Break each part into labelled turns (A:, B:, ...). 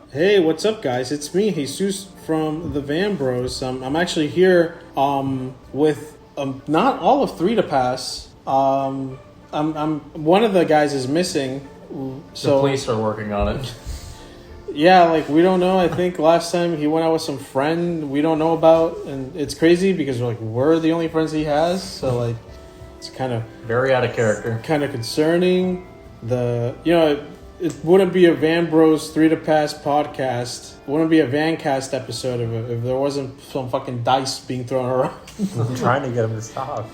A: Hey, what's up, guys? It's me, Jesus from the Van Bros. I'm actually here with not all of 3 to pass. I'm one of the guys is missing. So
B: the police are working on it.
A: Yeah, like we don't know. I think last time he went out with some friend we don't know about, and it's crazy because we're the only friends he has. So like, it's kind of
B: very out of character,
A: kind of concerning. It wouldn't be a Van Bros 3 to Pass podcast. It wouldn't be a Vancast episode if there wasn't some fucking dice being thrown around.
C: I'm trying to get him to stop.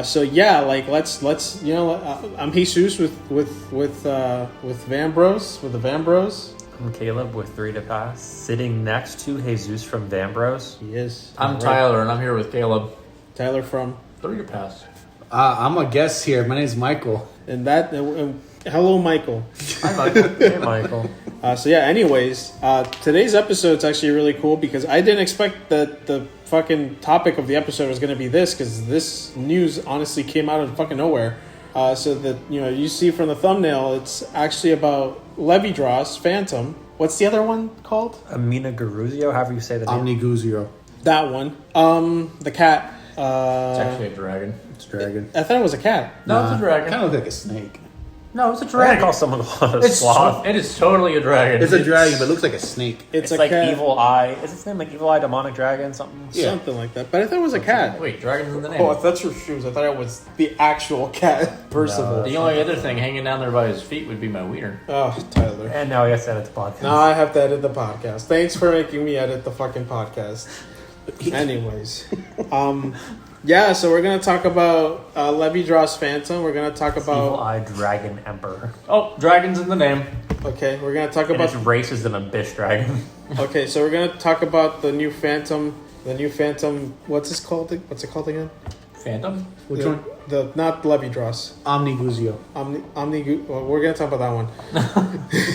A: So yeah, like let's I'm Jesus with Van Bros, with the Van Bros.
C: I'm Caleb with 3 to Pass, sitting next to Jesus from Van Bros.
A: He is.
B: I'm Tyler, and I'm here with Caleb.
A: Tyler from
B: 3 to Pass.
D: I'm a guest here. My name's Michael.
A: And hello, Michael.
C: Hi, Michael. Hey, Michael.
A: Anyways, today's episode's actually really cool because I didn't expect that the fucking topic of the episode was going to be this, because this news honestly came out of fucking nowhere. So that, you see from the thumbnail, it's actually about Levidras Fantôme. What's the other one called?
C: Amina Garuzio, however you say the name.
D: Omniguzio.
A: That one. The cat.
B: It's actually a dragon.
D: It's a dragon.
A: I thought it was a cat.
B: No, it's a dragon.
D: Kind of look like a snake.
B: No, it's a
C: I
B: dragon.
C: call someone a sloth.
B: It is totally a dragon.
D: It's a dragon, but it looks like a snake.
A: It's
C: It's
A: a
C: like
A: cat.
C: Evil Eye. Is its name like Evil Eye Demonic Dragon? Something?
D: Yeah.
A: Something like that. But I thought it was a cat.
B: Wait, dragon's in the name.
A: Oh, that's your shoes. I thought it was the actual cat, first of all.
B: The only other thing hanging down there by his feet would be my wiener.
A: Oh, Tyler.
C: And now he has to edit the podcast.
A: Now I have to edit the podcast. Thanks for making me edit the fucking podcast. Anyways. Yeah, so we're going to talk about Levidras Fantôme. We're going to talk
C: Evil
A: about...
C: Eye Dragon Emperor.
B: Oh, dragon's in the name.
A: Okay, we're going to talk
C: And
A: about...
C: its race is an abyss dragon.
A: Okay, so we're going to talk about the new Phantom. The new Phantom... What's it called again?
B: Phantom?
D: Which one?
A: Not Levidras.
D: Omniguzio.
A: Well, we're going to talk about that one.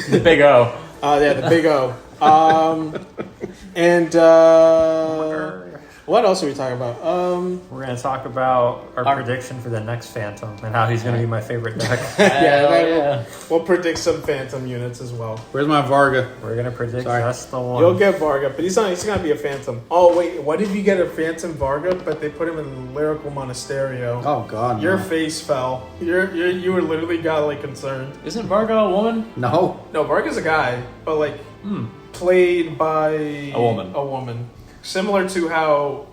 B: The big O.
A: Yeah, the big O. What else are we talking about?
C: We're going to talk about our prediction for the next Phantom and how he's going to be my favorite deck.
A: We'll predict some Phantom units as well.
D: Where's my Varga?
C: We're going to predict that's the one.
A: You'll get Varga, but he's gonna be a Phantom. Oh wait, what if you get a Phantom Varga, but they put him in Lyrical Monasterio?
D: Oh God.
A: Your
D: no.
A: face fell. You were literally godly concerned.
B: Isn't Vargo a woman?
D: No.
A: No, Varga's a guy, but played by
B: A woman.
A: A woman. Similar to how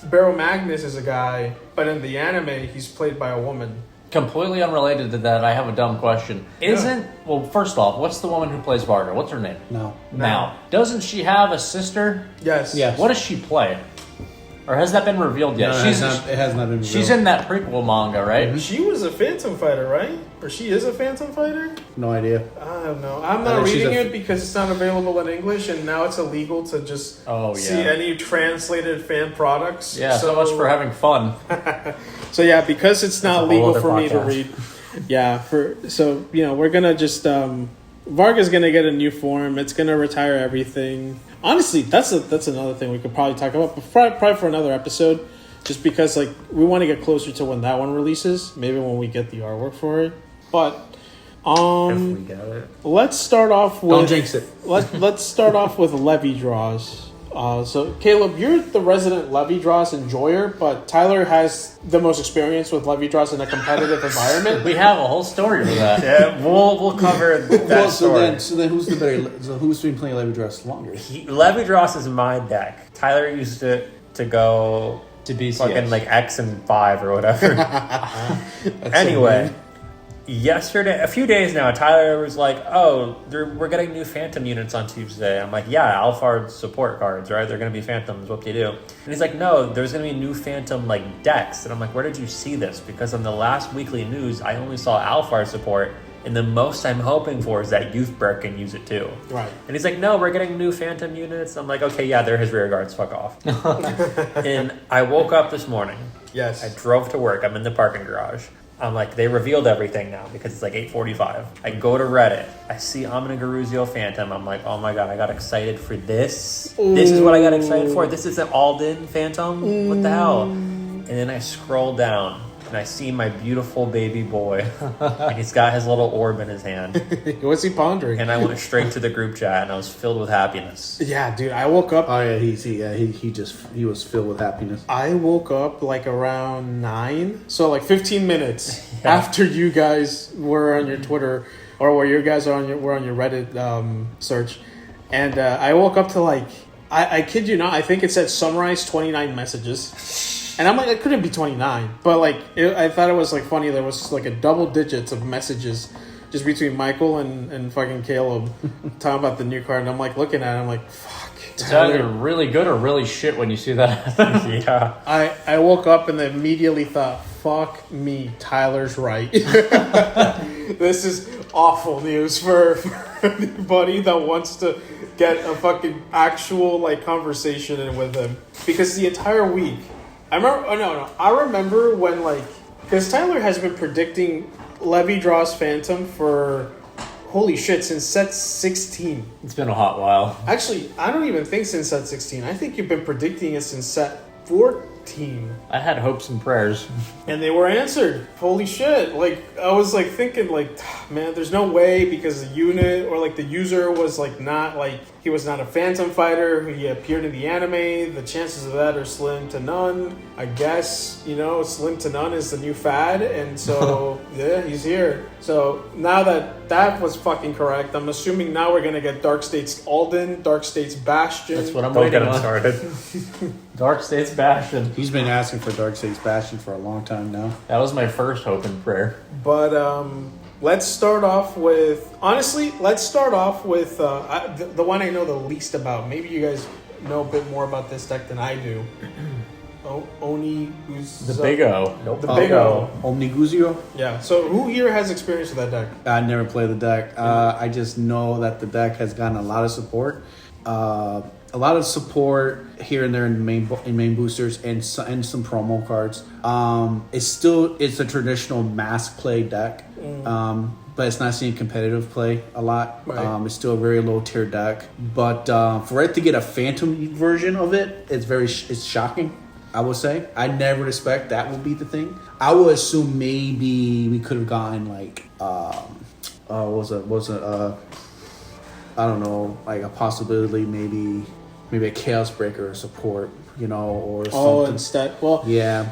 A: Barrow Magnus is a guy, but in the anime he's played by a woman.
B: Completely unrelated to that, I have a dumb question. Well, first off, what's the woman who plays Vargo? What's her name?
D: No.
B: Now, doesn't she have a sister?
A: Yes.
D: Yes.
B: What does she play? Or has that been revealed yet?
D: No, it has not been revealed.
B: She's in that prequel manga, right?
A: She was a Phantom fighter, right? Or she is a Phantom fighter?
D: No idea.
A: I don't know. I'm not
D: think she's
A: reading
D: a-
A: it because it's not available in English, and now it's illegal to just see any translated fan products.
B: Yeah, so much for having fun.
A: So yeah, because it's not
C: a whole
A: legal
C: other
A: for me to
C: podcast.
A: read. Yeah, we're gonna just Varga's gonna get a new form. It's gonna retire everything. Honestly, that's another thing we could probably talk about, but probably for another episode. Just because we want to get closer to when that one releases, maybe when we get the artwork for it. But
C: If we get it.
A: let's start off with
D: Don't jinx it.
A: Let's start off with Levidras. So Caleb, you're the resident Levidras enjoyer, but Tyler has the most experience with Levidras in a competitive environment.
B: We have a whole story for that.
C: Yeah, we'll cover that
D: Well,
C: story.
D: so then who's the better? So who's been playing Levidras longer?
C: Levidras is my deck. Tyler used it to go
B: To be
C: fucking like X and 5 or whatever. Anyway, yesterday, a few days now, Tyler was like, "Oh, we're getting new Phantom units on Tuesday." I'm like, "Yeah, Alphard support cards, right? They're going to be Phantoms. What they do?" And he's like, "No, there's going to be new Phantom decks." And I'm like, "Where did you see this?" Because on the last weekly news, I only saw Alphard support. And the most I'm hoping for is that Youthberg can use it too.
A: Right.
C: And he's like, "No, we're getting new Phantom units." I'm like, "Okay, yeah, they're his rear guards. Fuck off." And I woke up this morning.
A: Yes.
C: I drove to work. I'm in the parking garage. I'm like, they revealed everything now because it's 8:45. I go to Reddit. I see Amina Garuzio Phantom. I'm like, oh my God, I got excited for this. This is what I got excited for. This is an Alden Phantom. What the hell? And then I scroll down. and I see my beautiful baby boy, and he's got his little orb in his hand,
A: What's he pondering?
C: and I went straight to the group chat, and I was filled with happiness.
A: Yeah, dude, I woke up.
D: Oh yeah, he was filled with happiness.
A: I woke up like around 9, so like 15 minutes
C: Yeah.
A: after you guys were on your Twitter, or where you guys were on your Reddit search, and I woke up to like, I kid you not, I think it said summarize 29 messages, and I'm like, it couldn't be 29, but like I thought it was like funny. There was like a double digits of messages just between Michael and fucking Caleb talking about the new card, and I'm like looking at it, I'm like, fuck.
B: It's either really good or really shit when you see that.
C: Yeah.
A: I woke up and immediately thought, fuck me, Tyler's right. This is awful news for anybody that wants to get a fucking actual like conversation in with him. Because the entire week, I remember when like, because Tyler has been predicting Levidras Fantôme for, holy shit, since set 16.
B: It's been a hot while.
A: Actually, I don't even think since set 16. I think you've been predicting it since set 14.
B: I had hopes and prayers.
A: And they were answered. Holy shit. Like, I was like thinking like, man, there's no way, because the unit or like the user was like not like, he was not a Phantom fighter. He appeared in the anime. The chances of that are slim to none. I guess, slim to none is the new fad. And so, yeah, he's here. So now that was fucking correct, I'm assuming now we're going to get Dark States Alden, Dark States Bastion.
B: That's what I'm
C: Don't
B: waiting
C: get him
B: on.
C: started.
B: Dark States Bastion.
D: He's been asking for Dark States Bastion for a long time now.
B: That was my first hope and prayer.
A: But let's start off with, honestly, the one I know the least about. Maybe you guys know a bit more about this deck than I do. Oni
B: The Big O.
C: Nope.
A: The Big O.
D: Omniguzio.
A: Yeah. So who here has experience with that deck?
D: I never played the deck. I just know that the deck has gotten a lot of support. A lot of support here and there in main boosters and some promo cards. It's a traditional mass play deck, but it's not seeing competitive play a lot.
A: Right.
D: It's still a very low tier deck, but for it to get a Phantom version of it, it's shocking. I would say I never expect that would be the thing. I would assume maybe we could have gotten like I don't know, like a possibility, maybe a Chaos Breaker support, or something.
A: Oh, instead, well,
D: Yeah.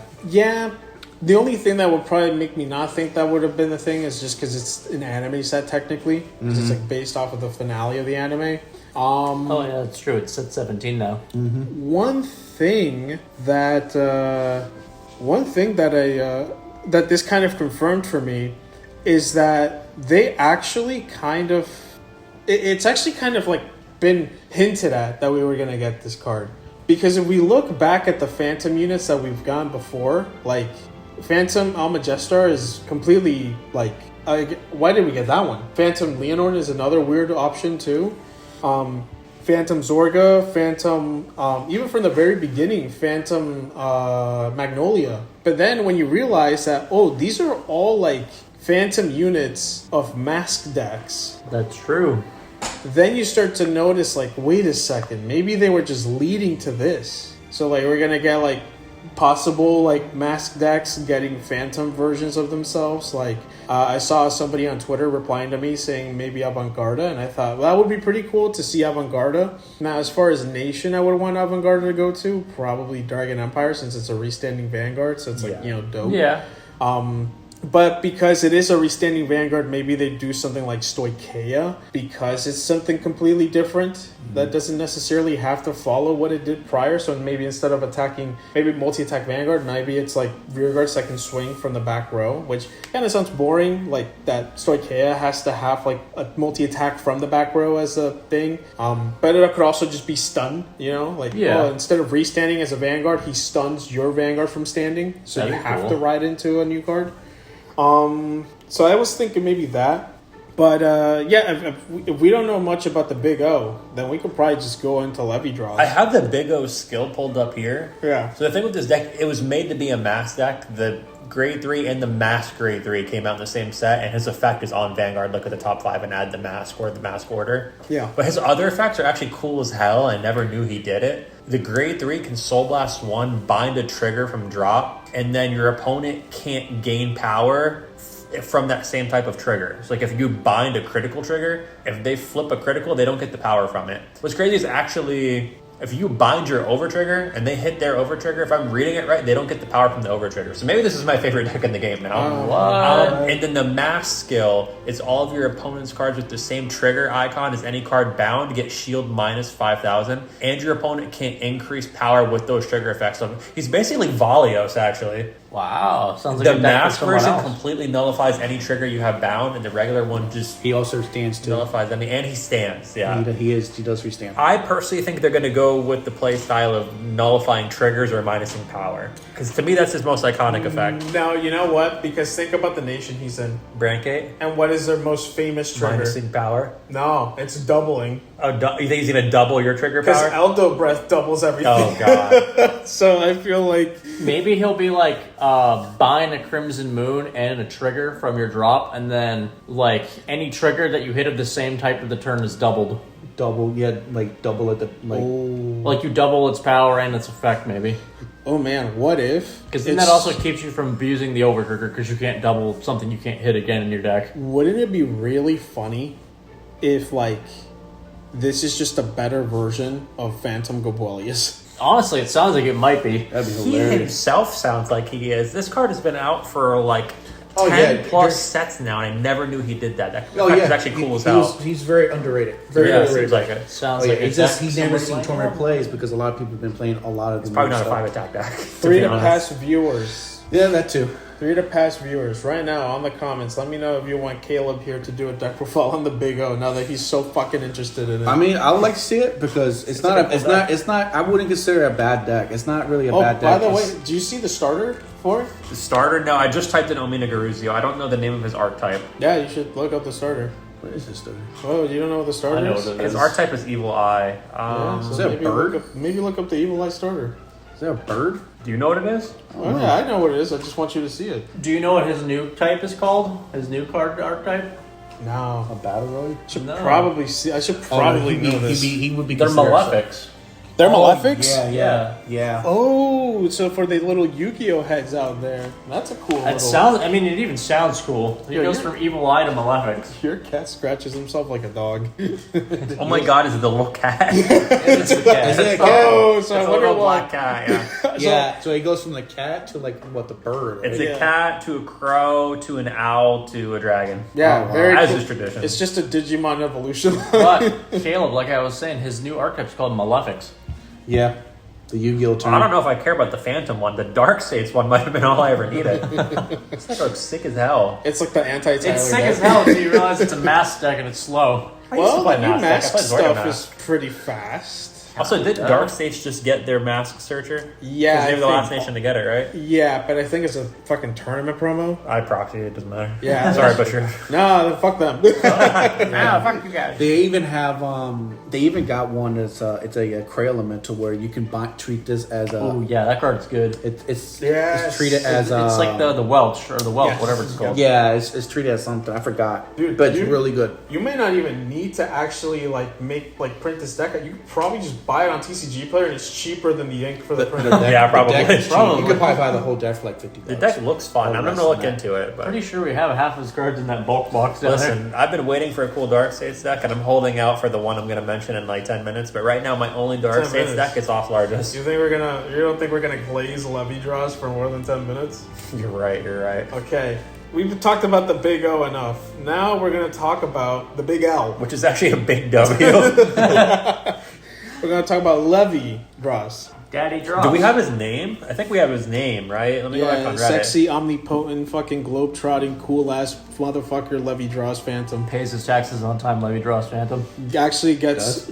A: The only thing that would probably make me not think that would have been the thing is just because it's an anime set technically, because it's like based off of the finale of the anime.
B: Oh, yeah, that's true. It's at 17 now.
A: One thing that that this kind of confirmed for me is that they actually kind of, it's actually kind of like been hinted at that we were going to get this card. Because if we look back at the Phantom units that we've gone before, like Phantom Almagestar is completely like, why did we get that one? Phantom Leonord is another weird option too. Phantom Zorga, Phantom, even from the very beginning, Phantom Magnolia. But then when you realize that, these are all like Phantom units of mask decks,
B: That's true.
A: then you start to notice like, wait a second, maybe they were just leading to this. So like we're gonna get like possible like mask decks getting Phantom versions of themselves. Like I saw somebody on Twitter replying to me saying maybe Vanguard, and I thought, well, that would be pretty cool to see Vanguard. Now as far as nation I would want Vanguard to go to, probably Dragon Empire, since it's a restanding Vanguard, so it's like dope.
B: Yeah.
A: But because it is a restanding Vanguard, maybe they do something like Stoicheia, because it's something completely different that doesn't necessarily have to follow what it did prior. So maybe instead of attacking, maybe multi-attack Vanguard, maybe it's like rear guards that can swing from the back row, which kind of sounds boring, like that Stoicheia has to have like a multi-attack from the back row as a thing. But it could also just be stun, instead of restanding as a Vanguard, he stuns your Vanguard from standing, so
B: That'd
A: you
B: be
A: have
B: cool
A: to ride into a new card. So I was thinking maybe that, but if we don't know much about the Big O, then we could probably just go into Levidras.
C: I have the Big O skill pulled up here.
A: Yeah.
C: So the thing with this deck, it was made to be a mass deck. The Grade 3 and the Mask Grade 3 came out in the same set, and his effect is on Vanguard. Look at the top 5 and add the mask or the mask order.
A: Yeah.
C: But his other effects are actually cool as hell. I never knew he did it. The Grade 3 can Soul Blast 1, bind a trigger from drop, and then your opponent can't gain power from that same type of trigger. So like if you bind a critical trigger, if they flip a critical, they don't get the power from it. What's crazy is actually if you bind your over trigger and they hit their over trigger, if I'm reading it right, they don't get the power from the over trigger. So maybe this is my favorite deck in the game now. And then the mass skill is all of your opponent's cards with the same trigger icon as any card bound get shield minus 5,000, and your opponent can't increase power with those trigger effects. So he's basically Valios, actually.
B: Wow, sounds like
C: The
B: a deck for
C: mask
B: someone
C: version
B: else.
C: completely nullifies any trigger you have bound, and the regular one just
D: He also stands too.
C: nullifies any, and he stands. Yeah.
D: He does restand.
C: I personally think they're going to go with the play style of nullifying triggers or minusing power. Because to me, that's his most iconic effect.
A: Now, you know what? Because think about the nation he's in.
C: Brancate?
A: And what is their most famous trigger?
C: Minusing power?
A: No, it's doubling.
C: Oh, you think he's going to double your trigger
A: Because
C: power?
A: Eldo Breath doubles everything.
C: Oh, God.
A: So I feel like...
B: Maybe he'll be like buying a Crimson Moon and a trigger from your drop, and then like any trigger that you hit of the same type of the turn is doubled.
D: Double at the
B: Like you double its power and its effect, maybe.
A: Oh man, what if?
B: Because then that also keeps you from abusing the over trigger because you can't double something you can't hit again in your deck.
A: Wouldn't it be really funny if like this is just a better version of Phantom Gobelius?
B: Honestly, it sounds like it might be.
D: That'd be
C: He
D: hilarious.
C: himself sounds like he is. This card has been out for like 10
D: Oh, yeah,
C: plus
D: there's-
C: sets now, and I never knew he did that. That
D: Oh
C: card
D: yeah,
C: is actually cool as hell.
D: He's very underrated. Very
C: Yeah,
D: underrated.
C: seems like it.
B: Sounds
D: Oh, yeah,
B: like
D: it's
B: a
D: just
B: deck
D: he's never
B: somebody
D: seen
B: might
D: tournament
B: have.
D: plays because a lot of people have been playing a lot of the
C: It's probably
D: new
C: not a
D: stuff.
C: 5 attack deck.
A: Three
C: be
A: to
C: honest.
A: pass viewers.
D: Yeah, that too.
A: 3 to pass viewers. Right now on the comments, let me know if you want Caleb here to do a deck profile on the Big O now that he's so fucking interested in it.
D: I mean, I would like to see it because it's not. I wouldn't consider it a bad deck. It's not really a bad deck.
A: by the
D: It's-
A: way, do you see the starter for it?
C: The starter? No, I just typed in Omina Garuzio. I don't know the name of his archetype.
A: Yeah, you should look up the starter.
D: what is this story?
A: Oh, you don't know what the starter
B: I know
A: is?
B: what it
C: His
B: is.
C: archetype is Evil Eye.
A: Yeah, so
D: Is that a
A: maybe
D: bird?
A: Maybe look up the Evil Eye starter.
D: Is that a bird?
C: Do you know what it is?
A: Oh, yeah, I know what it is. I just want you to see it.
B: Do you know what his new type is called? His new card archetype?
A: No.
D: A battle royale?
A: Should
B: No.
A: probably see. I should probably know this.
D: He would be.
B: They're
D: considered-
B: Malefics.
A: They're Malefics?
D: Yeah.
A: Oh, so for the little Yu-Gi-Oh heads out there, that's a cool
B: That
A: little...
B: sounds. I mean, it even sounds cool. He
A: Yeah,
B: goes
A: you're-
B: from Evil Eye to Malefics.
A: Your cat scratches himself like a dog.
C: Oh my god, is it the little cat?
B: It's a cat.
D: Is it a cat?
A: Oh, so I
C: It's a
A: wonder
C: little
A: why.
C: black cat, yeah.
D: Yeah. So he goes from the cat to like what the bird. Right?
C: It's
A: Yeah.
C: a cat to a crow to an owl to a dragon.
A: Yeah,
D: Oh, wow.
A: very
C: As
A: cool.
C: is tradition.
A: It's just a Digimon evolution.
B: But Caleb, like I was saying, his new archetype's called Malefics.
D: Yeah. The Yu-Gi-Oh turn.
C: I don't know if I care about the Phantom one. The Dark States one might have been all I ever needed. This thing looks sick as hell.
A: It's like the anti-Tyler
B: It's sick
A: deck.
B: as hell until you realize it's a mass deck and it's slow.
C: I used to
A: Well,
C: play
A: the new
C: Mask deck. I
A: mask
C: played Zordo
A: stuff
C: Mask.
A: is pretty fast.
C: Also, did Dark States just get their Mask Searcher?
A: Yeah,
C: Because they were the
A: I
C: last
A: think-
C: nation to get it, right?
A: Yeah, but I think it's a fucking tournament promo.
C: I proxy, it doesn't matter.
A: Yeah.
C: Sorry, Butcher.
A: No, then fuck them.
B: Fuck you guys.
D: They even have they even got one that's it's a Cray Elemental where you can treat this as a
B: Oh yeah, that card's good.
D: it's
A: Yes.
D: treated as
B: It's like the Welch or the Whelp,
A: Yes.
B: whatever it's called.
D: yeah it's treated as something I forgot
A: Dude,
D: but it's
A: you-
D: really good.
A: You may not even need to actually print this deck. You could probably just buy it on TCG Player, and it's cheaper than the ink for the printer.
C: Yeah, probably.
D: The deck is cheap.
B: Probably.
D: You could probably buy the whole deck for like $50.
C: The deck looks fun. I'm
D: less
C: gonna look
D: than that.
C: into it. But
B: Pretty sure we have half his cards in that bulk box down there.
C: listen, I've been waiting for a cool Dark States deck, and I'm holding out for the one I'm gonna mention in like 10 minutes. But right now, my only Dark
A: 10
C: States
A: minutes.
C: deck is off largest.
A: You don't think we're gonna glaze Levidras for more than 10 minutes?
C: You're right. You're right.
A: Okay. We've talked about the Big O enough. Now we're gonna talk about the Big L.
C: Which is actually a big W.
A: We're gonna talk about Levidras.
B: Daddy draws.
C: Do we have his name? I think we have his name, right? Let me go back
A: Yeah,
C: on Reddit.
A: sexy, omnipotent, fucking globe-trotting, cool-ass motherfucker Levidras Phantom.
B: Pays his taxes on time, Levidras Phantom.
A: Actually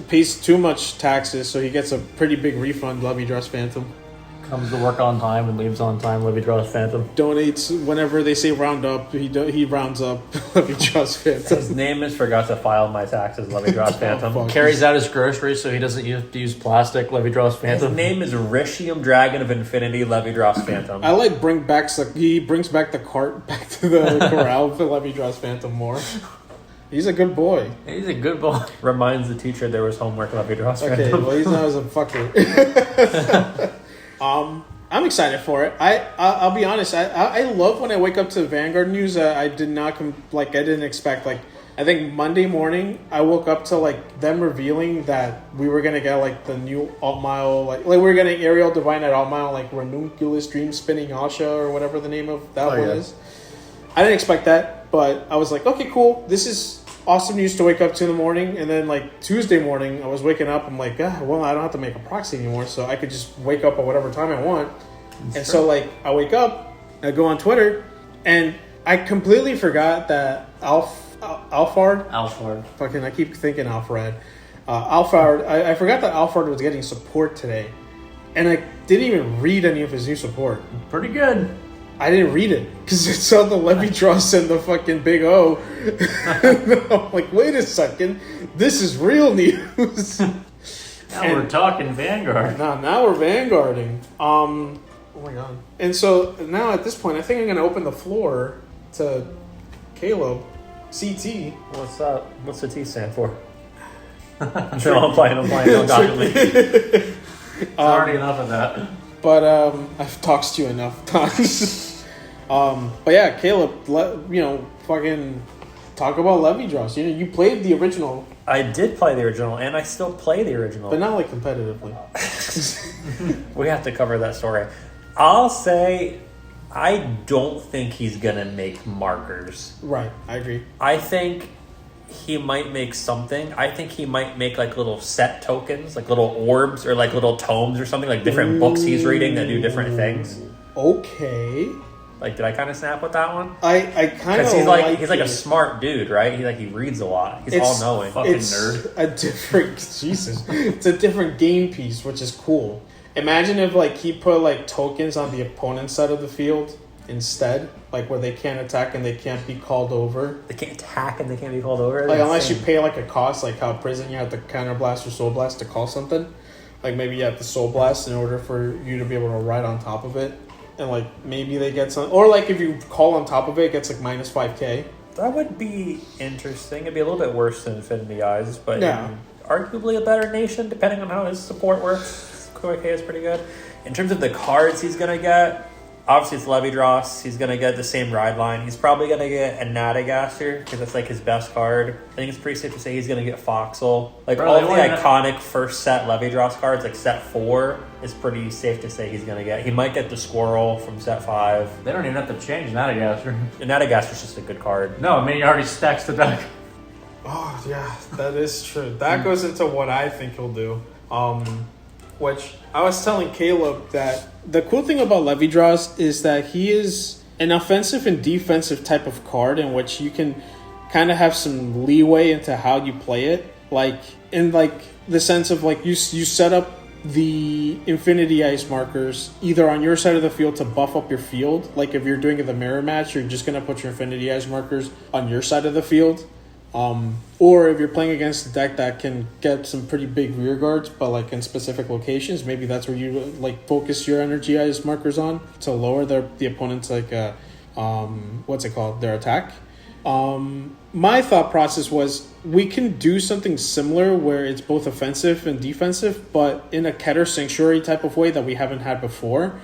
A: pays too much taxes, so he gets a pretty big refund, Levidras Phantom.
B: Comes to work on time and leaves on time, Levidras Phantom.
A: Donates whenever they say round up, he rounds up Levidras Phantom.
C: His name is forgot to file my taxes, Levidras Phantom.
A: fuck.
B: Carries out his groceries so he doesn't have to use plastic, Levidras
C: His
B: Phantom.
C: name is Rishium Dragon of Infinity, Levidras Phantom.
A: I like he brings back the cart back to the corral for Levidras Phantom more. He's a good boy.
B: He's a good boy.
C: Reminds the teacher there was homework, Levidras
A: Okay,
C: Phantom.
A: well he's not as a fucker. I'm excited for it. I'll be honest. I love when I wake up to Vanguard news. I did not I didn't expect. Like, I think Monday morning I woke up to like them revealing that we were gonna get like the new Alt Mile, like we were getting Ariel Divine at Alt Mile, like Ranunculus Dream Spinning Asha or whatever the name of that one is. I didn't expect that, but I was like, okay, cool. This is awesome news to wake up to in the morning. And then like Tuesday morning, I was waking up. I'm like, well, I don't have to make a proxy anymore, so I could just wake up at whatever time I want. So like I wake up, I go on Twitter, and I completely forgot that Alphard. Fucking, I keep thinking Alfred. Alphard. I forgot that Alphard was getting support today, and I didn't even read any of his new support.
B: Pretty good.
A: I didn't read it because it's on the Levidras and the fucking Big O. I'm like, wait a second, this is real news.
B: We're talking Vanguard.
A: Now we're vanguarding. Oh my god! And so now at this point, I think I'm gonna open the floor to Caleb. CT.
C: What's up? What's the T stand for? No, I'm playing. Don't talk to me.
B: It's already enough of that.
A: But I've talked to you enough times. But yeah, Caleb, fucking talk about Levidras. You played the original.
C: I did play the original, and I still play the original.
A: But not like competitively.
C: We have to cover that story. I'll say, I don't think he's going to make markers.
A: Right, I agree.
C: I think he might make something. I think he might make like little set tokens, like little orbs or like little tomes or something, like different books he's reading that do different things.
A: Okay.
C: Like, did I kind of snap with that one?
A: I kind of
C: because he's like a smart dude, right? He reads a lot. He's all knowing.
B: Fucking
A: it's
B: nerd.
A: A different Jesus. It's a different game piece, which is cool. Imagine if like he put like tokens on the opponent's side of the field instead, like where they can't attack and they can't be called over.
C: They can't attack and they can't be called over.
A: Like unless you pay like a cost, like how prison you have to counter blast or soul blast to call something. Like maybe you have to soul blast in order for you to be able to ride on top of it. And like maybe they get some, or like if you call on top of it, it gets like minus 5k.
C: That would be interesting. It'd be a little bit worse than Infinity Eyes, but
A: yeah,
C: arguably a better nation depending on how his support works. QK is pretty good. In terms of the cards he's gonna get, obviously it's Levidras. He's gonna get the same ride line. He's probably gonna get a Natagaster because that's like his best card. I think it's pretty safe to say he's gonna get Foxel. Like all the iconic first set Levidras cards, like set 4, is pretty safe to say he's gonna get. He might get the Squirrel from set 5.
B: They don't even have to change Natagaster.
C: The Natagaster's just a good card.
B: No, I mean, he already stacks the deck.
A: Oh yeah, that is true. That goes into what I think he'll do. Which I was telling Caleb that the cool thing about Levidras is that he is an offensive and defensive type of card in which you can kind of have some leeway into how you play it. Like in like the sense of like you set up the Infinity Ice markers either on your side of the field to buff up your field. Like if you're doing the mirror match, you're just gonna put your Infinity Ice markers on your side of the field. Or if you're playing against a deck that can get some pretty big rear guards, but like in specific locations, maybe that's where you like focus your energy eyes markers on to lower the opponent's like their attack. My thought process was we can do something similar where it's both offensive and defensive, but in a Keter Sanctuary type of way that we haven't had before.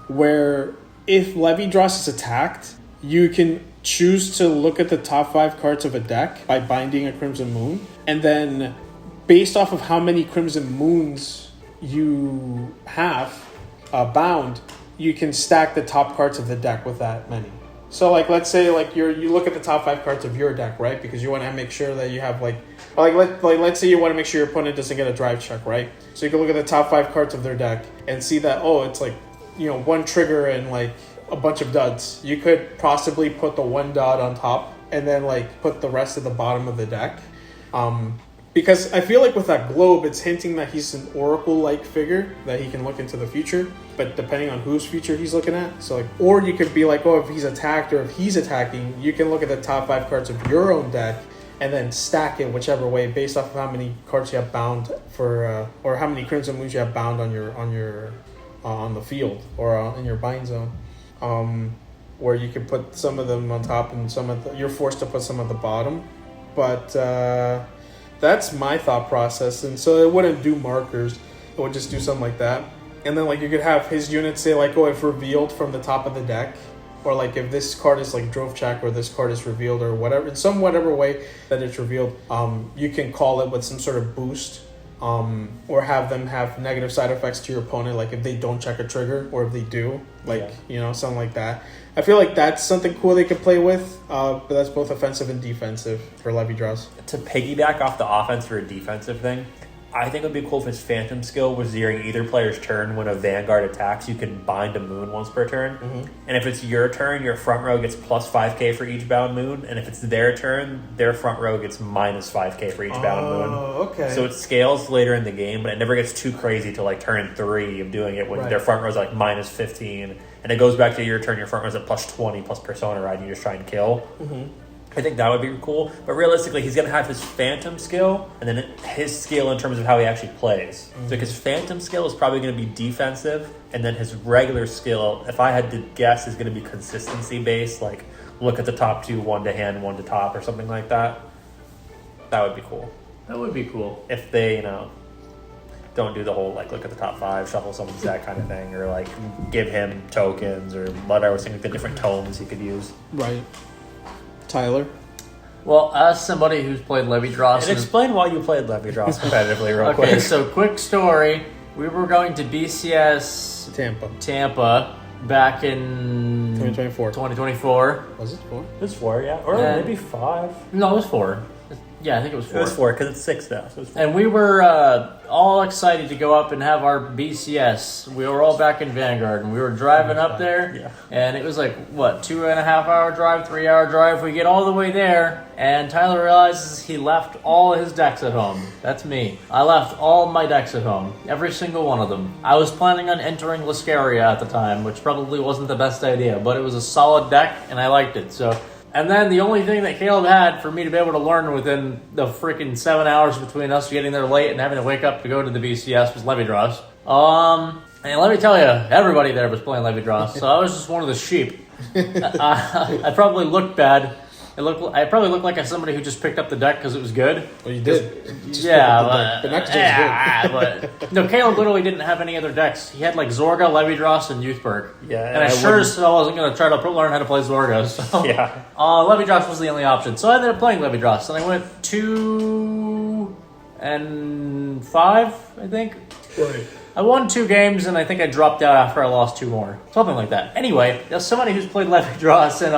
A: Where if Levidras is attacked, you can choose to look at the top 5 cards of a deck by binding a Crimson Moon, and then based off of how many Crimson Moons you have bound, you can stack the top cards of the deck with that many. So like let's say like you look at the top 5 cards of your deck, right? Because you want to make sure that you have let's say you want to make sure your opponent doesn't get a drive check, right? So you can look at the top 5 cards of their deck and see that it's like one trigger and like a bunch of duds. You could possibly put the one dot on top and then like put the rest at the bottom of the deck. Because I feel like with that globe, it's hinting that he's an oracle-like figure that he can look into the future, but depending on whose future he's looking at. So like, or you could be like, if he's attacked or if he's attacking, you can look at the top 5 cards of your own deck and then stack it whichever way based off of how many cards you have bound for, or how many Crimson Moons you have bound on the field or in your bind zone. Where you can put some of them on top and you're forced to put some at the bottom. But that's my thought process. And so it wouldn't do markers. It would just do something like that. and then like you could have his unit say like, oh, if revealed from the top of the deck, or like if this card is like drove check, or this card is revealed, or whatever, in some whatever way that it's revealed, you can call it with some sort of boost, or have them have negative side effects to your opponent, like if they don't check a trigger, or if they do, like something like that. I feel like that's something cool they could play with, but that's both offensive and defensive for Levidras.
C: To piggyback off the offense or a defensive thing, I think it would be cool if his Phantom skill was during either player's turn when a Vanguard attacks, you can bind a moon once per turn.
A: Mm-hmm.
C: And if it's your turn, your front row gets plus 5k for each bound moon. And if it's their turn, their front row gets minus 5k for each bound moon.
A: Oh, okay.
C: So it scales later in the game, but it never gets too crazy to like turn 3 of doing it when their front row's like minus 15. And it goes back to your turn, your front row's at plus 20 plus Persona Ride, and you just try and kill.
A: Mm-hmm.
C: I think that would be cool. But realistically, he's going to have his Phantom skill and then his skill in terms of how he actually plays.
A: Mm-hmm.
C: So his Phantom skill is probably going to be defensive, and then his regular skill, if I had to guess, is going to be consistency based, like look at the top 2, 1 to hand, 1 to top, or something like that. That would be cool.
B: That would be cool.
C: If they, don't do the whole, like, look at the top 5, shuffle someone's deck kind of thing, or, like, give him tokens, or what I was thinking, the different tomes he could use.
A: Right. Tyler?
B: Well, as somebody who's played Levidras...
C: And explain why you played Levidras competitively real quick.
B: Okay, so quick story. We were going to BCS... Tampa back in...
A: 2024.
B: 2024.
A: Was it 4?
C: It was 4, yeah. Or maybe 5.
B: No, it was 4. Yeah, I think it was 4.
C: It was 4, because it's 6 now. So it was 4.
B: And we were all excited to go up and have our BCS. We were all back in Vanguard, and we were driving up there, and it was like, 2.5-hour drive, 3-hour drive. We get all the way there, and Tyler realizes he left all his decks at home. That's me. I left all my decks at home, every single one of them. I was planning on entering Lascaria at the time, which probably wasn't the best idea, but it was a solid deck, and I liked it, so... And then the only thing that Caleb had for me to be able to learn within the freaking 7 hours between us getting there late and having to wake up to go to the BCS was Levidras. And let me tell you, everybody there was playing Levidras, so I was just one of the sheep. I probably looked bad. I probably looked like somebody who just picked up the deck because it was good.
A: Well, you did.
B: But
A: next deck's good.
B: but no, Caleb literally didn't have any other decks. He had like Zorga, Levidras, and Youthberg.
C: Yeah,
B: and I sure as hell wasn't going to try to learn how to play Zorga. So
C: yeah,
B: Levidras was the only option. So I ended up playing Levidras, and I went 2-5, I think.
A: Right.
B: I won 2 games, and I think I dropped out after I lost 2 more. Something like that. Anyway, as somebody who's played Levidras in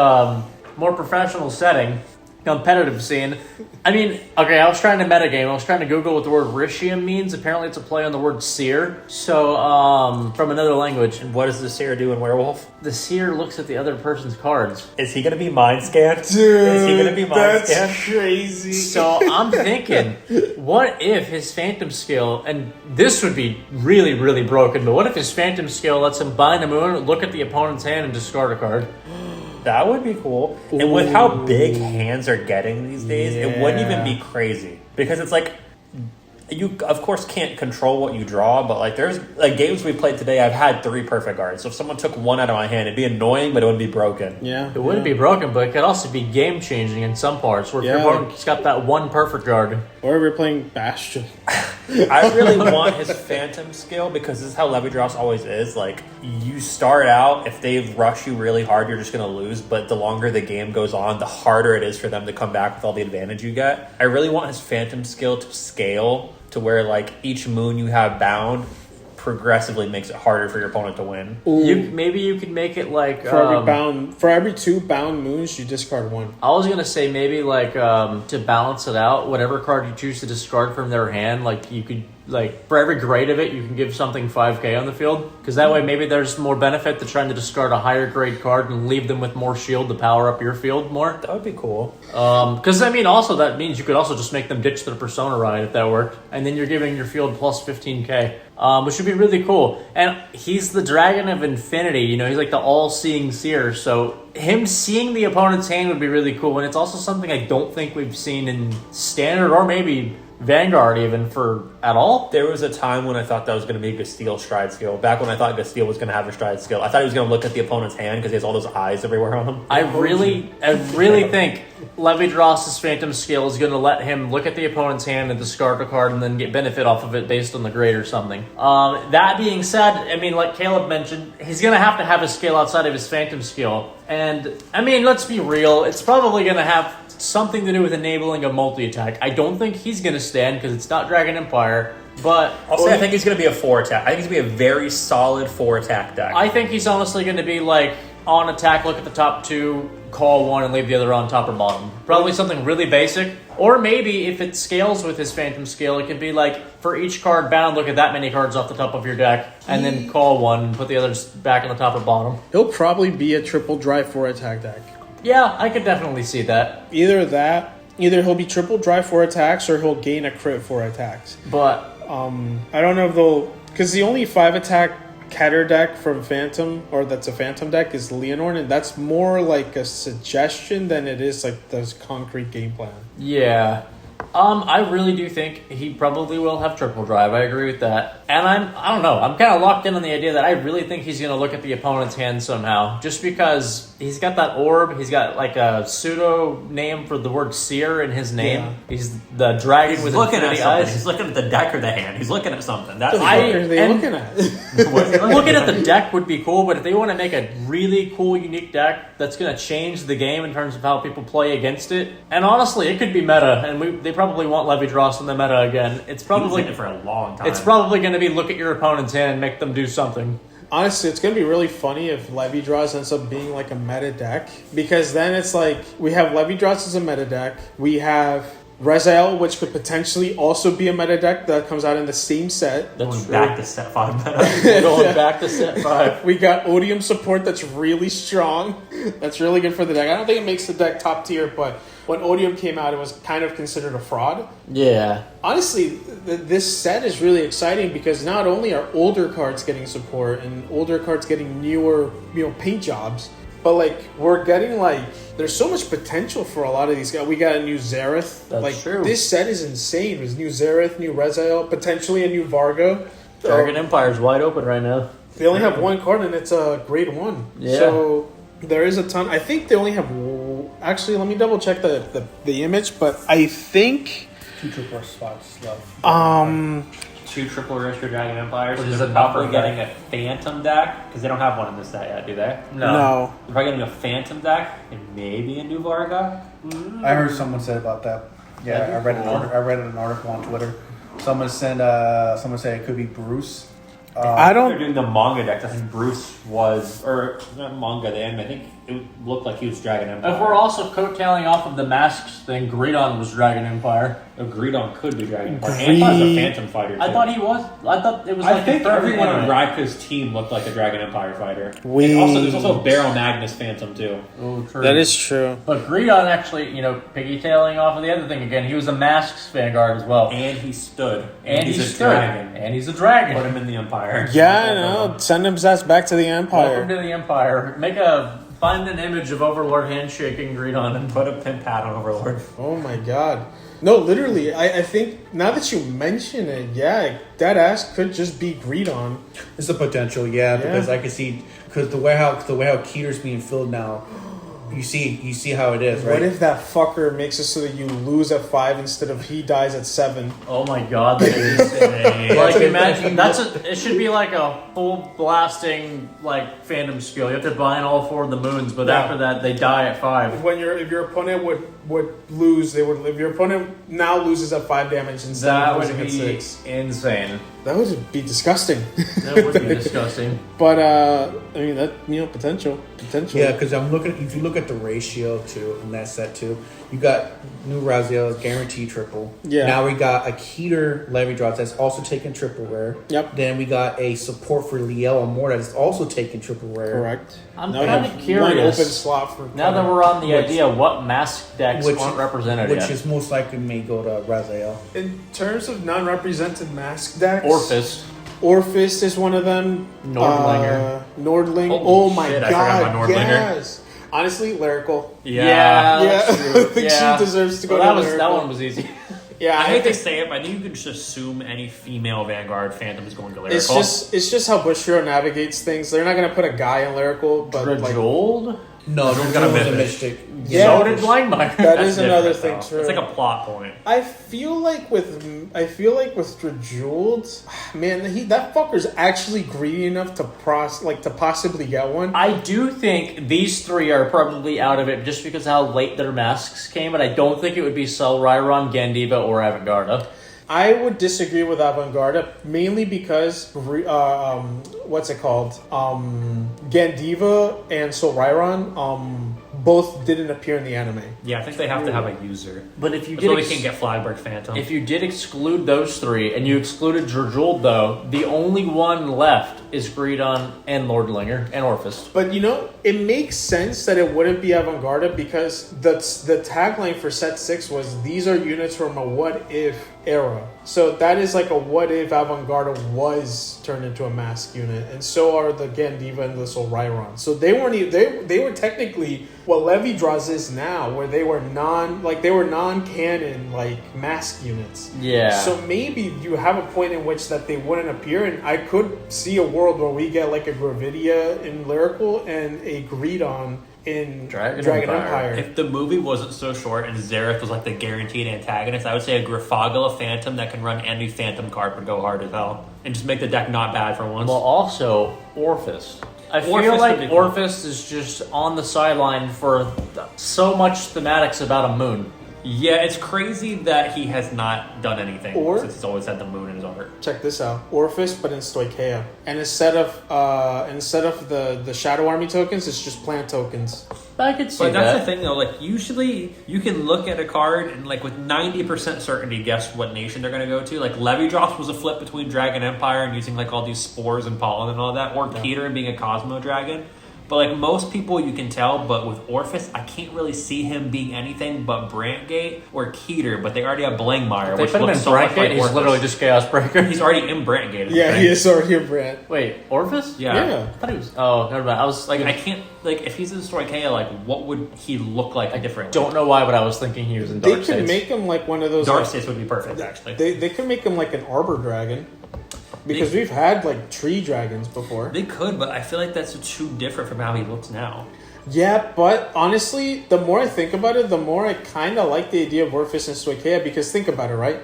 B: more professional setting, competitive scene. I mean, okay, I was trying to metagame. I was trying to Google what the word Rishium means. Apparently it's a play on the word seer. So, from another language.
C: And what does the seer do in Werewolf?
B: The seer looks at the other person's cards.
C: Is he going to be mind scanned?
A: Dude,
C: is he going to be mind
A: that's
C: scanned?
A: crazy.
B: So I'm thinking, what if his Phantom skill, and this would be really, really broken, but what if his Phantom skill lets him bind a moon, look at the opponent's hand, and discard a card?
C: That would be cool. Ooh. And with how big hands are getting these days, it wouldn't even be crazy. Because it's like, you of course can't control what you draw, but like there's like games we played today, I've had 3 perfect cards. So if someone took 1 out of my hand, it'd be annoying, but it wouldn't be broken.
A: Yeah.
B: It wouldn't be broken, but it could also be game changing in some parts where your opponent's got that 1 perfect card.
A: Or if we're playing Bastion.
C: I really want his Phantom skill because this is how Levidras always is. Like, you start out, if they rush you really hard, you're just going to lose. But the longer the game goes on, the harder it is for them to come back with all the advantage you get. I really want his Phantom skill to scale to where, like, each moon you have bound progressively makes it harder for your opponent to win.
B: Maybe you could make it like
A: for every 2 bound moons, you discard 1.
B: I was gonna say maybe like to balance it out, whatever card you choose to discard from their hand, like you could like for every grade of it, you can give something 5k on the field, because that way maybe there's more benefit to trying to discard a higher grade card and leave them with more shield to power up your field more.
C: That would be cool.
B: Because I mean, also that means you could also just make them ditch their Persona Ride if that worked, and then you're giving your field plus 15k. Which would be really cool. And he's the Dragon of Infinity, you know, he's like the all-seeing seer, so him seeing the opponent's hand would be really cool, and it's also something I don't think we've seen in Standard or maybe Vanguard even at all.
C: There was a time when I thought that was going to be Gasteel's stride skill. Back when I thought Gasteel was going to have a stride skill, I thought he was going to look at the opponent's hand because he has all those eyes everywhere on him.
B: I really think Levidras' Phantom skill is going to let him look at the opponent's hand and discard a card and then get benefit off of it based on the grade or something. That being said, I mean, like Caleb mentioned, he's going to have a skill outside of his Phantom skill. And, I mean, let's be real, it's probably going to have something to do with enabling a multi-attack. I don't think he's going to stand because it's not Dragon Empire, but...
C: I think he's going to be a 4-attack. I think he's going to be a very solid 4-attack deck.
B: I think he's honestly going to be like, on attack, look at the top 2, call 1, and leave the other on top or bottom. Probably something really basic. Or maybe, if it scales with his Phantom skill, it could be like, for each card bound, look at that many cards off the top of your deck, and then call 1 and put the others back on the top or bottom.
A: He'll probably be a triple drive 4-attack deck.
B: Yeah, I could definitely see that.
A: Either he'll be triple drive 4 attacks, or he'll gain a crit 4 attacks.
B: But
A: I don't know if they'll, because the only 5-attack Catter deck from Phantom, or that's a Phantom deck, is Leonore, and that's more like a suggestion than it is like the concrete game plan.
B: yeah. I really do think he probably will have triple drive. I agree with that. And I don't know. I'm kind of locked in on the idea that I really think he's going to look at the opponent's hand somehow. Just because he's got that orb. He's got like a pseudo name for the word seer in his name. Yeah. He's the dragon with
C: looking at
B: infinity
C: something.
B: eyes.
C: He's looking at the deck or the hand. He's looking at something. That's
A: what are they looking at?
B: Looking at the deck would be cool, but if they want to make a really cool, unique deck that's going to change the game in terms of how people play against it, and honestly, it could be meta, and they probably want Levidras in the meta again. It's probably
C: in it for a long time.
B: It's probably going to be look at your opponent's hand and make them do something.
A: Honestly, it's going to be really funny if Levidras ends up being like a meta deck, because then it's like we have Levidras as a meta deck, we have Rezael, which could potentially also be a meta deck that comes out in the same set.
B: That's
C: going back to set 5 meta.
B: Going back to set 5.
A: We got Odium support that's really strong. That's really good for the deck. I don't think it makes the deck top tier, but when Odium came out, it was kind of considered a fraud.
B: Yeah.
A: Honestly, this set is really exciting because not only are older cards getting support and older cards getting newer, paint jobs, but like we're getting there's so much potential for a lot of these guys. We got a new Zareth.
B: That's true.
A: This set is insane. There's new Zareth, new Rezael, potentially a new Varga.
B: Dragon Empire's wide open right now.
A: They only have one card and it's a grade 1.
B: Yeah.
A: So there is a ton. I think they only have. Actually, let me double check the image, but I think
D: 2 triple spots left.
C: 2 triple register Dragon Empires.
B: Which is
C: they're
B: a
C: probably
B: number
C: getting a Phantom deck because they don't have one in this set yet, do they?
A: No.
C: They're probably getting a Phantom deck and maybe a new Varga.
D: I heard someone say about that. Yeah, I read an article on Twitter. Someone said it could be Bruce.
A: I don't.
C: They're doing the manga decks. I think Bruce was, or not manga, the anime. I think it looked like he was Dragon Empire.
B: If we're also coattailing off of the masks thing, Greedon was Dragon Empire.
C: Greedon could be Dragon Empire. And was a Phantom fighter. Too.
B: I thought he was. I thought it was.
C: I think everyone on Raika's team looked like a Dragon Empire fighter. And there's also Baron Magnus Phantom too.
B: Oh, true.
A: That is true.
B: But Greedon actually, piggytailing off of the other thing again, he was a masks Vanguard as well.
C: And he stood.
B: And he's a dragon. And he's a
C: Put
B: dragon.
C: him in the Empire.
A: Yeah, I know. Send his ass back to the Empire.
B: Welcome to the Empire. Find an image of Overlord handshaking Greedon
C: And put a pin pad on Overlord.
A: Oh my god. No, literally, I think now that you mention it, yeah, that ass could just be Greedon.
D: It's a potential, yeah, because I can see because the way how Keter's being filled now. You see how it is, right?
A: What if that fucker makes it so that you lose at 5 instead of he dies at 7?
B: Oh my god, that is insane. Like imagine it should be like a full blasting Phantom skill. You have to bind all 4 of the moons, but after that they die at 5.
A: If your opponent would lose, if your opponent now loses at 5 damage instead of losing at 6.
B: Insane.
A: That would be disgusting.
B: That would be disgusting.
A: But I mean that potential.
D: Yeah, because if you look at the ratio too in that set too, you got new Raziel guaranteed triple.
A: Yeah.
D: Now we got a Keter Levidras that's also taking triple rare.
A: Yep.
D: Then we got a support for Liel Amor that's also taking triple rare.
A: Correct.
B: I'm
A: Now we
B: kind
A: have
B: of curious.
A: one open slot for
B: Now that we're on the idea, what mask decks aren't represented
D: which
B: yet?
D: is most likely may go to Raziel.
A: in terms of non-represented mask decks,
B: Orphis
A: is one of them.
B: Nordlinger.
A: Nordling.
C: Holy
A: Oh my
C: shit, I forgot
A: god,
C: about Nordlinger.
A: yes. Honestly, lyrical.
B: Yeah, that's
A: I
B: true.
A: think
B: Yeah.
A: she deserves to go
B: Well,
A: to
B: that
A: lyrical.
B: one was easy.
A: Yeah,
C: I hate to
A: think
C: say it, but I think you can just assume any female Vanguard Phantom is going to lyrical.
A: it's just how Bushiroad navigates things. They're not gonna put a guy in lyrical, but like
B: Drajold?
D: No,
C: Drill's
D: Drill's
C: got a
D: a
C: Mythic.
D: mystic.
A: Yeah.
B: So did Blindmire.
A: that
C: That's
A: is another
C: different,
A: thing
C: though.
A: too.
C: It's like a plot point.
A: I feel like with Drajold, man, that fucker's actually greedy enough to possibly get one.
B: I do think these three are probably out of it just because of how late their masks came, but I don't think it would be Cell Rhyron, Gandiva, or Avantgarde.
A: I would disagree with Vanguard mainly because what's it called? Gandiva and Solryron both didn't appear in the anime.
C: Yeah, I think they have to have a user.
B: But if you
C: So we
B: did
C: can get Flagberg Phantom.
B: if you did exclude those three and you excluded Drajold, though, the only one left is Greedon and Lordlinger and Orphist.
A: But it makes sense that it wouldn't be Avantgarde because the tagline for set 6 was these are units from a what if era. So that is like a what if Avantgarde was turned into a mask unit, and so are the Gandiva and the Solryron. So they weren't they were technically what Levidras is now, where they were non-canon like mask units.
B: Yeah.
A: So maybe you have a point in which that they wouldn't appear, and I could see a world where we get like a Gravidia in Lyrical and a Greedon in
B: Dragon
A: Empire.
C: If the movie wasn't so short and Xerath was like the guaranteed antagonist, I would say a Grafagula Phantom that can run any Phantom card would go hard as hell. And just make the deck not bad for once.
B: Well, also, Orphist. I feel
C: Orphist
B: like
C: would be cool.
B: Orphist is just on the sideline for so much thematics about a moon.
C: Yeah, it's crazy that he has not done anything
A: Or-
C: since he's always had the moon in his art.
A: Check this out. Orphist, but in Stoicheia. And instead of the Shadow Army tokens, it's just plant tokens.
B: I could see
C: But that's
B: that.
C: the thing though, like usually you can look at a card and like with 90% certainty guess what nation they're gonna go to. Like Levidras was a flip between Dragon Empire and using like all these spores and pollen and all that, or Keter being a Cosmo Dragon. But like most people you can tell, but with Orphis, I can't really see him being anything but Brantgate or Keter, but they already have Blangmire,
B: They
C: which
B: put him in
C: looks so much
B: Bracket,
C: like
B: he's
C: Orphis.
B: literally just Chaos Breaker.
C: He's already in Brantgate.
A: Yeah, he is already a brand.
B: Wait, Orphis?
C: Yeah.
B: I thought he was... Oh, never mind. I was
C: Like I can't like if he's in Stoicheia, like what would he look like differently?
B: don't know why, but I was thinking he was in
A: They
B: Dark
A: could
B: States.
A: make him like one of those.
C: Dark
A: like,
C: States would be perfect actually.
A: they could make him like an Arbor Dragon. Because we've had like tree dragons before.
C: They could, but I feel like that's too different from how he looks now.
A: Yeah, but honestly, the more I think about it, the more I kind of like the idea of Orphis and Stoicheia. Because think about it, right?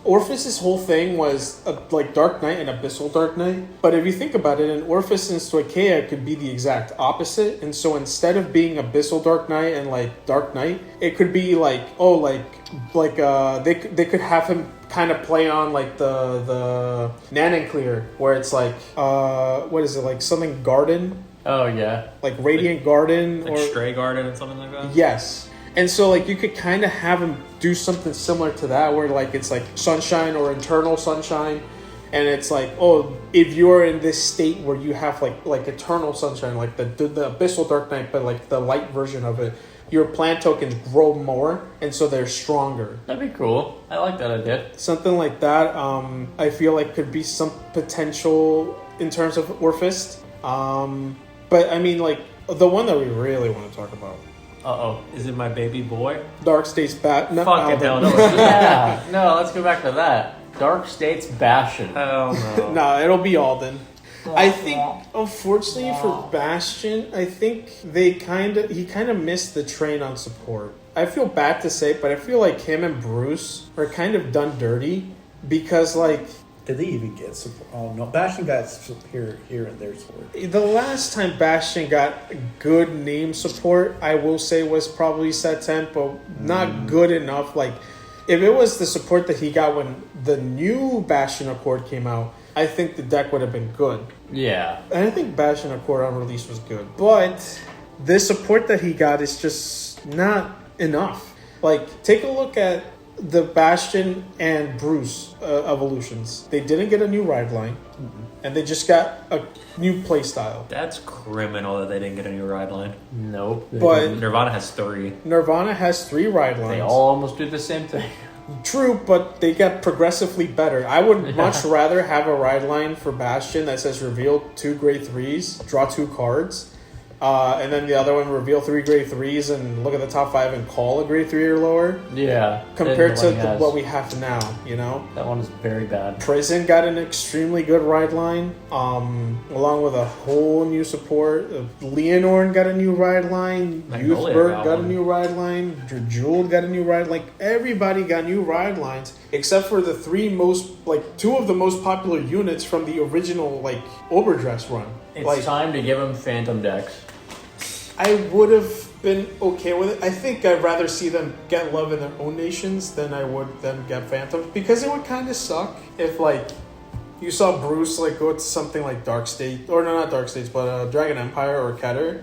A: Orphis' whole thing was like Dark Knight and Abyssal Dark Knight. But if you think about it, an Orphis and Stoicheia could be the exact opposite. And so instead of being Abyssal Dark Knight and like Dark Knight, it could be like they could have him kind of play on like the Nanenclear, where it's like what is it, like something garden,
B: Oh, yeah.
A: like Radiant Garden,
C: Like
A: or
C: Stray Garden and something like that.
A: yes. And so like you could kind of have him do something similar to that, where like it's like Sunshine or Internal Sunshine, and it's like, oh, if you're in this state where you have like Eternal Sunshine, like the Abyssal Dark Knight, but like the light version of it, your plant tokens grow more, and so they're stronger.
B: That'd be cool. I like that idea.
A: Something like that, I feel like could be some potential in terms of Orphist. But I mean, like the one that we really want to talk about,
B: Uh-oh.
C: Is it my baby boy?
A: Dark States Bat. No,
C: Fucking hell no.
B: Yeah. No, let's go back to that. Dark States Bastion.
C: Hell no.
A: No, it'll be Alden. I think, unfortunately for Bastion, I think he kind of missed the train on support. I feel bad to say, but I feel like him and Bruce are kind of done dirty because, like,
D: Did they even get support? Oh no, Bastion got here and there support.
A: the last time Bastion got good name support, I will say, was probably set 10, but not good enough. Like, if it was the support that he got when the new Bastion Accord came out, I think the deck would have been good.
B: Yeah.
A: And I think Bastion Accord on release was good. But the support that he got is just not enough. Like, take a look at the Bastion and Bruce evolutions. They didn't get a new ride line, and they just got a new play style.
C: That's criminal that they didn't get a new ride line.
B: Nope.
A: But
C: Nirvana has 3.
A: Nirvana has 3 ride lines.
B: They all almost do the same thing.
A: True, but they get progressively better. I would much rather have a ride line for Bastion that says reveal 2 grade 3s, draw 2 cards, And then the other one, reveal 3 grade 3s and look at the top 5 and call a grade 3 or lower.
B: Yeah.
A: Compared to what we have now, you know?
B: That one is very bad.
A: Prison got an extremely good ride line, along with a whole new support. Leonore got a new ride line. Youthberg got a new ride line. Jewel got a new ride. Like, everybody got new ride lines, except for the 2 of the most popular units from the original, like, Oberdress run.
B: It's time to give them Phantom decks.
A: I would have been okay with it. I think I'd rather see them get love in their own nations than I would them get Phantoms, because it would kind of suck if, like, you saw Bruce, like, go to something like Dark State, or no, not Dark States, but Dragon Empire or Keter,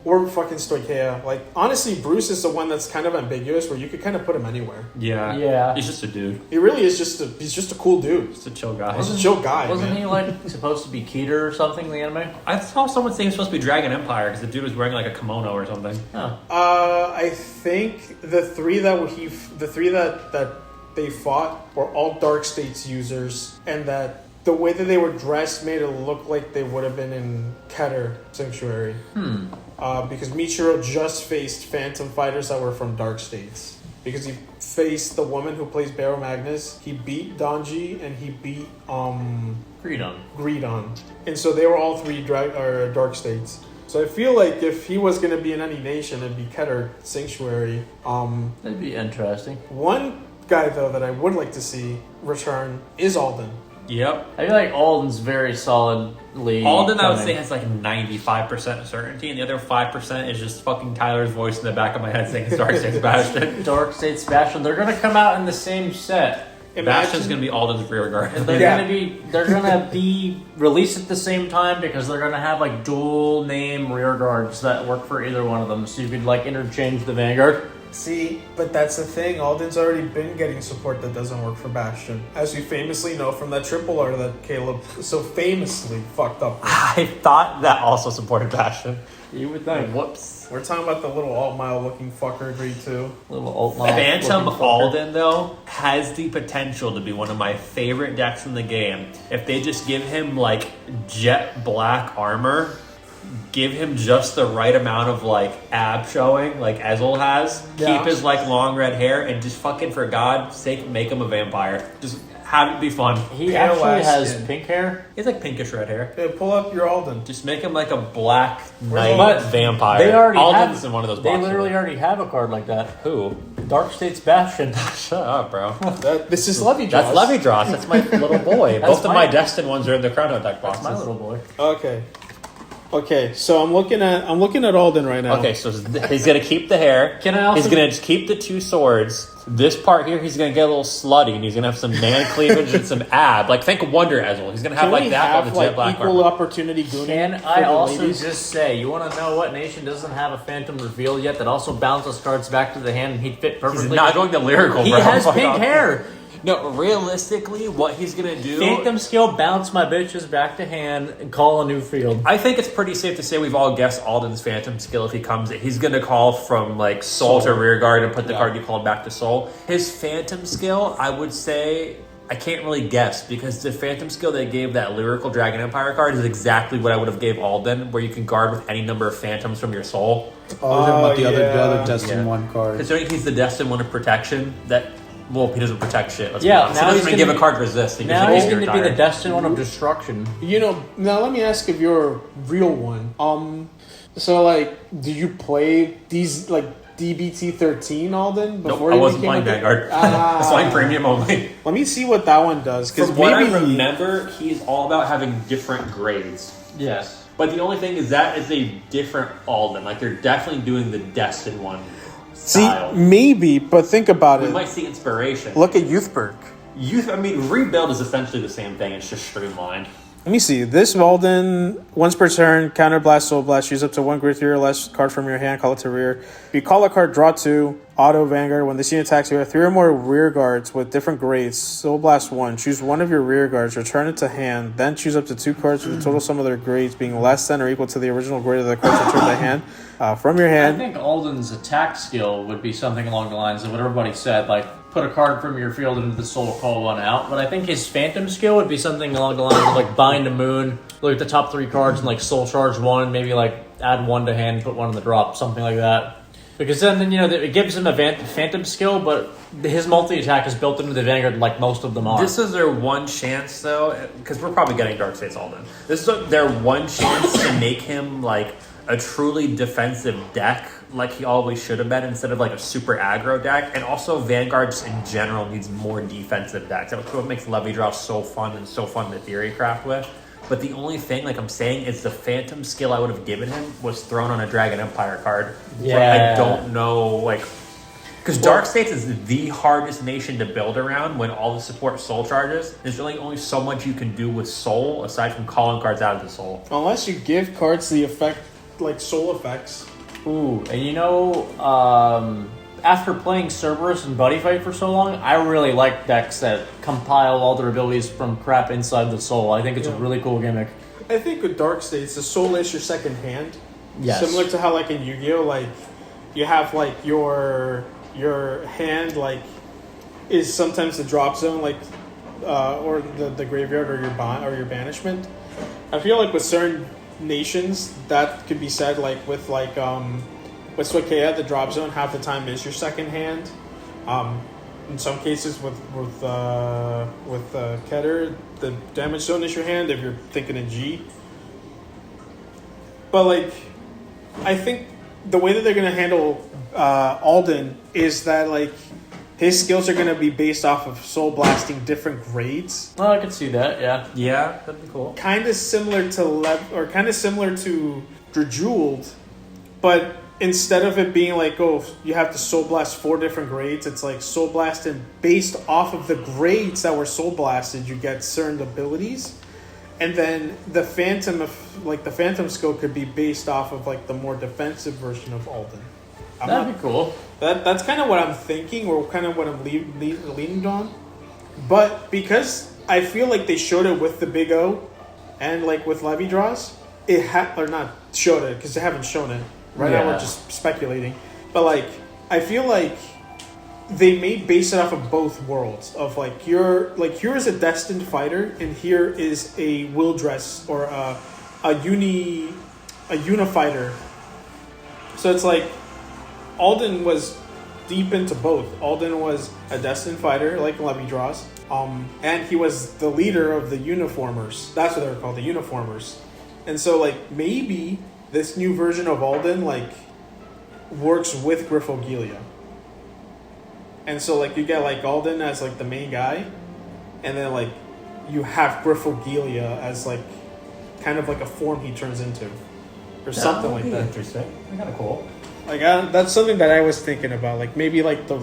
A: or fucking Stoicheia. Like, honestly, Bruce is the one that's kind of ambiguous, where you could kind of put him anywhere.
C: Yeah. He's just a dude.
A: He really is he's just a cool dude.
C: Just a chill guy.
A: He's a chill guy,
B: Wasn't he, like, supposed to be Keter or something in the anime?
C: I saw someone saying he was supposed to be Dragon Empire because the dude was wearing like a kimono or something.
B: Oh.
A: I think the three that they fought were all Dark States users, and that the way that they were dressed made it look like they would have been in Keter Sanctuary. Because Michiro just faced Phantom fighters that were from Dark States. Because he faced the woman who plays Barrow Magnus, he beat Donji, and he beat Greedon. And so they were all 3 Dark States. So I feel like if he was going to be in any nation, it'd be Keter Sanctuary.
B: That'd be interesting.
A: One guy, though, that I would like to see return is Alden.
C: Yep.
B: I feel like Alden's very solidly
C: Alden, I would say, has like 95% certainty, and the other 5% is just fucking Tyler's voice in the back of my head saying it's Dark States Bastion.
B: Dark States Bastion. They're going to come out in the same set.
C: Bastion's going to be Alden's rear guard.
B: And they're gonna be released at the same time because they're gonna have like dual name rear guards that work for either one of them, so you could like interchange the Vanguard.
A: See, but that's the thing. Alden's already been getting support that doesn't work for Bastion, as we famously know from that triple R that Caleb so famously fucked up with.
C: I thought that also supported Bastion.
B: You would think.
C: Whoops.
A: We're talking about the little alt-mile looking fucker, grade 2.
B: Little alt-mile
C: Phantom
B: looking fucker.
C: Alden, though, has the potential to be one of my favorite decks in the game. If they just give him, like, jet black armor, give him just the right amount of, like, ab showing, like Ezel has, keep his, like, long red hair, and just fucking, for God's sake, make him a vampire. Just have it be fun.
B: He actually has pink hair.
C: He has, like, pinkish red hair.
A: Hey, pull up your Alden.
C: Just make him, like, a black knight
B: But
C: vampire.
B: They already
C: Alden's
B: have,
C: in one of those
B: They
C: boxes.
B: literally already have a card like that.
C: Who?
B: Dark States Bastion.
C: Shut up, bro.
A: This is Levidras.
C: That's Levidras. That's my little boy. Both of my Destin ones are in the Chrono deck boxes.
B: That's my little boy.
A: Okay, so I'm looking at Alden right now.
C: Okay, so he's gonna keep the hair.
B: Can I also-
C: He's gonna just keep the 2 swords. This part here, he's gonna get a little slutty, and he's gonna have some man cleavage and some ab. Like, think of Wonder Ezel. He's gonna have
A: Can
C: like
A: we
C: that
A: have
C: on the
A: like
C: jet black
A: equal
C: armor.
A: opportunity gooning?
B: Can
A: for
B: I
A: the
B: also
A: ladies?
B: just say, you want to know what nation doesn't have a Phantom reveal yet that also bounces cards back to the hand and he'd fit perfectly?
C: He's not going the lyrical,
B: He
C: bro.
B: has
C: Fuck
B: pink
C: off.
B: hair.
C: No, realistically, what he's gonna do...
B: Phantom skill, bounce my bitches back to hand, and call a new field.
C: I think it's pretty safe to say we've all guessed Alden's Phantom skill if he comes. He's going to call from like Soul to rear guard and put the card you called back to Soul. His Phantom skill, I would say, I can't really guess because the Phantom skill they gave that lyrical Dragon Empire card is exactly what I would have gave Alden, where you can guard with any number of Phantoms from your Soul.
D: Oh, you're talking about the
A: yeah.
D: other Destin 1 card.
C: Considering he's the Destin one of protection, that... Well, he doesn't protect shit. Let's
B: Yeah,
C: be honest. He
B: now
C: doesn't
B: he's
C: even
B: gonna
C: give a card resist. He gives
B: Now
C: it
B: he's
C: easier
B: going to be the
C: retire.
B: destined one of destruction.
A: You know, now let me ask if you're a real one. So like, did you play these like DBT 13 Alden before?
C: Nope, I
A: you
C: wasn't
A: became
C: playing
A: a-
C: Vanguard. I was playing Premium only.
A: Let me see what that one does, because
C: From what I
A: maybe
C: remember, he's all about having different grades.
B: Yes.
C: But the only thing is that is a different Alden. Like, they're definitely doing the Destin one style.
A: see maybe, but think about
C: We
A: it.
C: might see inspiration.
A: Look at Youthberg.
C: Rebuild is essentially the same thing. It's just streamlined.
A: Let me see. This Walden, once per turn, counter blast, soul blast, use up to 1 grade 3 or less card from your hand, call it to rear. If you call a card, draw 2, auto Vanguard. When this unit attacks, you have 3 or more rear guards with different grades. Soul blast 1. Choose one of your rear guards, return it to hand, then choose up to 2 cards with the total sum of their grades being less than or equal to the original grade of the cards returned to hand. From your
B: I
A: hand.
B: think Alden's attack skill would be something along the lines of what everybody said, like put a card from your field into the soul, call one out. But I think his Phantom skill would be something along the lines of like Bind the Moon, look at the top 3 cards and like Soul Charge 1, maybe like add one to hand, put one in the drop, something like that. Because then it gives him a Phantom skill, but his multi-attack is built into the Vanguard like most of them are.
C: This is their one chance, though, because we're probably getting Dark States Alden. This is their one chance to make him like a truly defensive deck, like he always should have been, instead of like a super aggro deck. And also, Vanguard just in general needs more defensive decks. That's what makes Levidras so fun and so fun to theory craft with. But the only thing, like I'm saying, is the Phantom skill I would have given him was thrown on a Dragon Empire card.
B: Yeah.
C: I don't know, like... Because Dark States is the hardest nation to build around when all the support soul charges. There's really only so much you can do with soul, aside from calling cards out of the soul.
A: Unless you give cards the effect, like soul effects.
B: Ooh, and after playing Cerberus and Buddy Fight for so long, I really like decks that compile all their abilities from crap inside the soul. I think it's a really cool gimmick.
A: I think with Dark States, the soul is your second hand.
B: Yes.
A: Similar to how, like, in Yu-Gi-Oh!, like, you have, like, your hand, like, is sometimes the drop zone, like, or the graveyard or your banishment. I feel like with certain nations, that could be said, like, with Swakea, the drop zone half the time is your second hand. In some cases, with Keter, the damage zone is your hand if you're thinking in G. But like, I think the way that they're gonna handle Alden is that like his skills are gonna be based off of soul blasting different grades.
B: Oh, I could see that. Yeah.
C: Yeah, that'd be cool.
A: Kind of similar to Drejeweled, but instead of it being like, oh, you have to soul blast 4 different grades, it's like soul blasted based off of the grades that were soul blasted, you get certain abilities. And then the Phantom skill could be based off of like the more defensive version of Alden.
B: That'd be cool.
A: That's kind of what I'm thinking, or kind of what I'm leaning on. But because I feel like they showed it with the Big O and like with Levidras, or not showed it because they haven't shown it. Right now we're just speculating. But like, I feel like they may base it off of both worlds. Of like, here is a destined fighter, and here is a will dress or a unifighter. So it's like, Alden was deep into both. Alden was a destined fighter, like Levidras, and he was the leader of the Uniformers. That's what they were called, the Uniformers. And so like, maybe this new version of Alden like works with Grifogelia. And so like, you get like Alden as like the main guy, and then like you have Grifogelia as like kind of like a form he turns into, or something like that.
C: Interesting. Kind of cool.
A: Like that's something that I was thinking about. Like maybe like the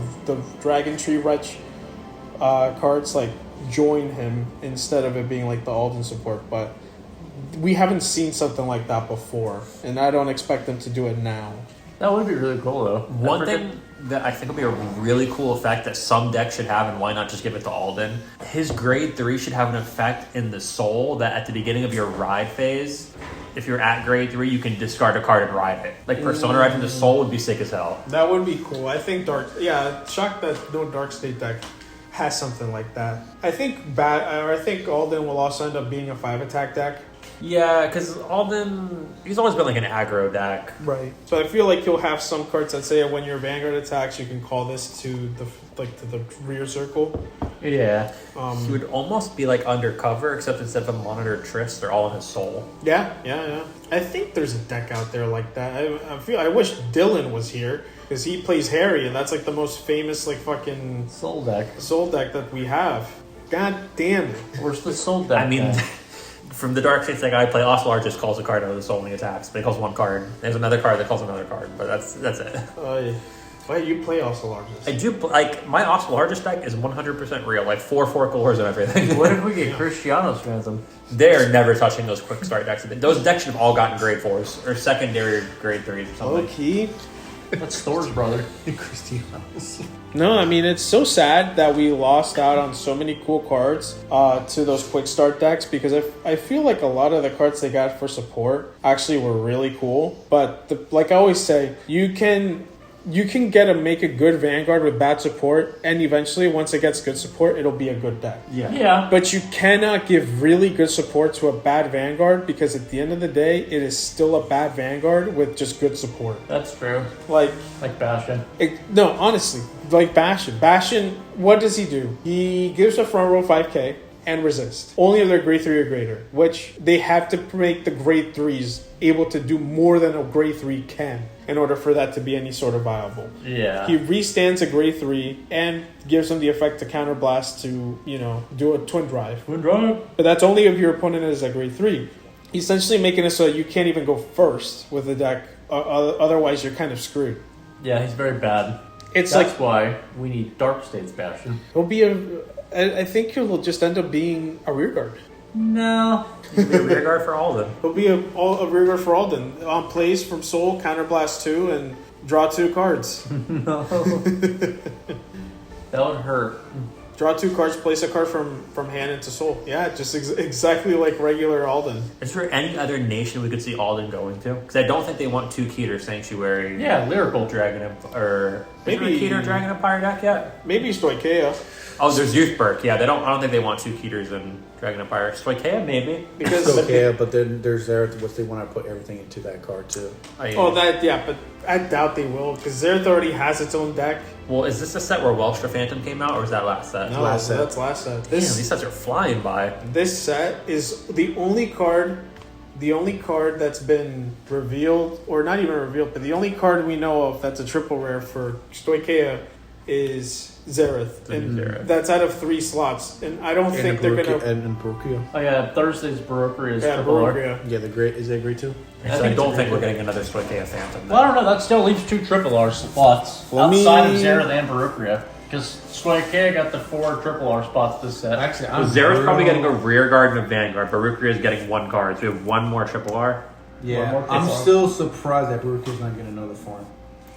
A: Dragon Tree Wretch cards like join him instead of it being like the Alden support. But we haven't seen something like that before, and I don't expect them to do it now.
B: That would be really cool, though.
C: One thing that I think would be a really cool effect that some decks should have, and why not just give it to Alden? His grade 3 should have an effect in the soul that at the beginning of your ride phase, if you're at grade 3, you can discard a card and ride it. Like Persona Ride into Soul would be sick as hell.
A: That would be cool. I think shocked that no Dark State deck has something like that. I think Alden will also end up being a 5-attack deck.
C: Yeah, because Alden, he's always been like an aggro deck.
A: Right. So I feel like you'll have some cards that say when your Vanguard attacks, you can call this to the rear circle.
C: Yeah. He would almost be like undercover, except instead of a Monitor Triss, they're all in his soul.
A: Yeah. I think there's a deck out there like that. I wish Dylan was here, because he plays Harry, and that's like the most famous like fucking
B: Soul deck
A: that we have. God damn it.
B: Where's the Soul deck?
C: I mean, from the Dark States deck I play, Ocelar just calls a card out of the soul and he attacks, but he calls one card. There's another card that calls another card, but that's it.
A: Wait, you play Ocelargus?
C: I do, like, my Ocelargus deck is 100% real, like 4 colors and everything.
B: What if we get Cristiano's Phantom?
C: They're never touching those quick start decks. Those decks should have all gotten grade 4s, or secondary grade 3s or something.
A: Okay.
B: That's Thor's brother.
A: No, I mean, it's so sad that we lost out on so many cool cards to those quick start decks, because I feel like a lot of the cards they got for support actually were really cool. But like I always say, you can you can make a good Vanguard with bad support, and eventually, once it gets good support, it'll be a good deck.
B: Yeah.
A: But you cannot give really good support to a bad Vanguard, because at the end of the day, it is still a bad Vanguard with just good support.
B: That's true.
A: Like
B: Bastion.
A: no, honestly, like Bastion. Bastion, what does he do? He gives a front row 5k and resist. Only if they're grade 3 or greater, which they have to make the grade 3s able to do more than a grade 3 can in order for that to be any sort of viable.
B: Yeah.
A: He restands a grade 3 and gives him the effect to counterblast to, do a twin drive. But that's only if your opponent is a grade 3. He's essentially making it so you can't even go first with the deck. Otherwise, you're kind of screwed.
B: Yeah, he's very bad.
A: That's
B: why we need Dark States Bastion.
A: He'll be I think he'll just end up being a rear guard.
B: No.
C: He'll be a rear guard for Alden.
A: He'll be a rear guard for Alden. On plays from Soul, counterblast 2, and draw 2 cards.
B: No. That would hurt.
A: Draw 2 cards, place a card from hand into Soul. Yeah, just exactly like regular Alden.
C: Is there any other nation we could see Alden going to? Because I don't think they want 2 Keter Sanctuary.
B: Yeah, Lyrical.
C: Dragon or
A: Maybe
C: is there a Keter Dragon Empire deck yet?
A: Maybe Stoikea.
C: Oh, there's Youthberg. Yeah, I don't think they want 2 Keters in Dragon Empire. Stoikea, maybe.
A: Because
D: It's okay, but then there's Zereth, which they want to put everything into that card too.
C: Yeah.
A: but I doubt they will, because Zereth already has its own deck.
C: Well, is this a set where Welsh Phantom came out, or was that last set?
A: No,
D: Last set.
A: that's last set.
C: Damn, these sets are flying by.
A: This set is the only card that's been revealed, or not even revealed, but the only card we know of that's a triple rare for Stoikea is Zereth, and
C: Zereth.
A: that's out of 3 slots. And I don't think they're gonna.
D: And Baruchia.
B: Oh yeah, Thursday's Baroque is
A: Yeah,
B: triple R.
A: Barovia.
D: Yeah, the great is that great too?
C: So I don't think we're getting another Stoikea Phantom.
B: Well, I don't know. That still leaves 2 triple R spots outside of Zereth and Baroque. Because Stoikea got the 4 triple R spots this set.
D: Actually,
C: So Zera's probably getting a rear guard and a vanguard. Baruchia is getting 1 card. So we have 1 more triple R.
D: Yeah,
B: One more
D: I'm
B: triple.
D: still surprised that Baruchia's not getting another form.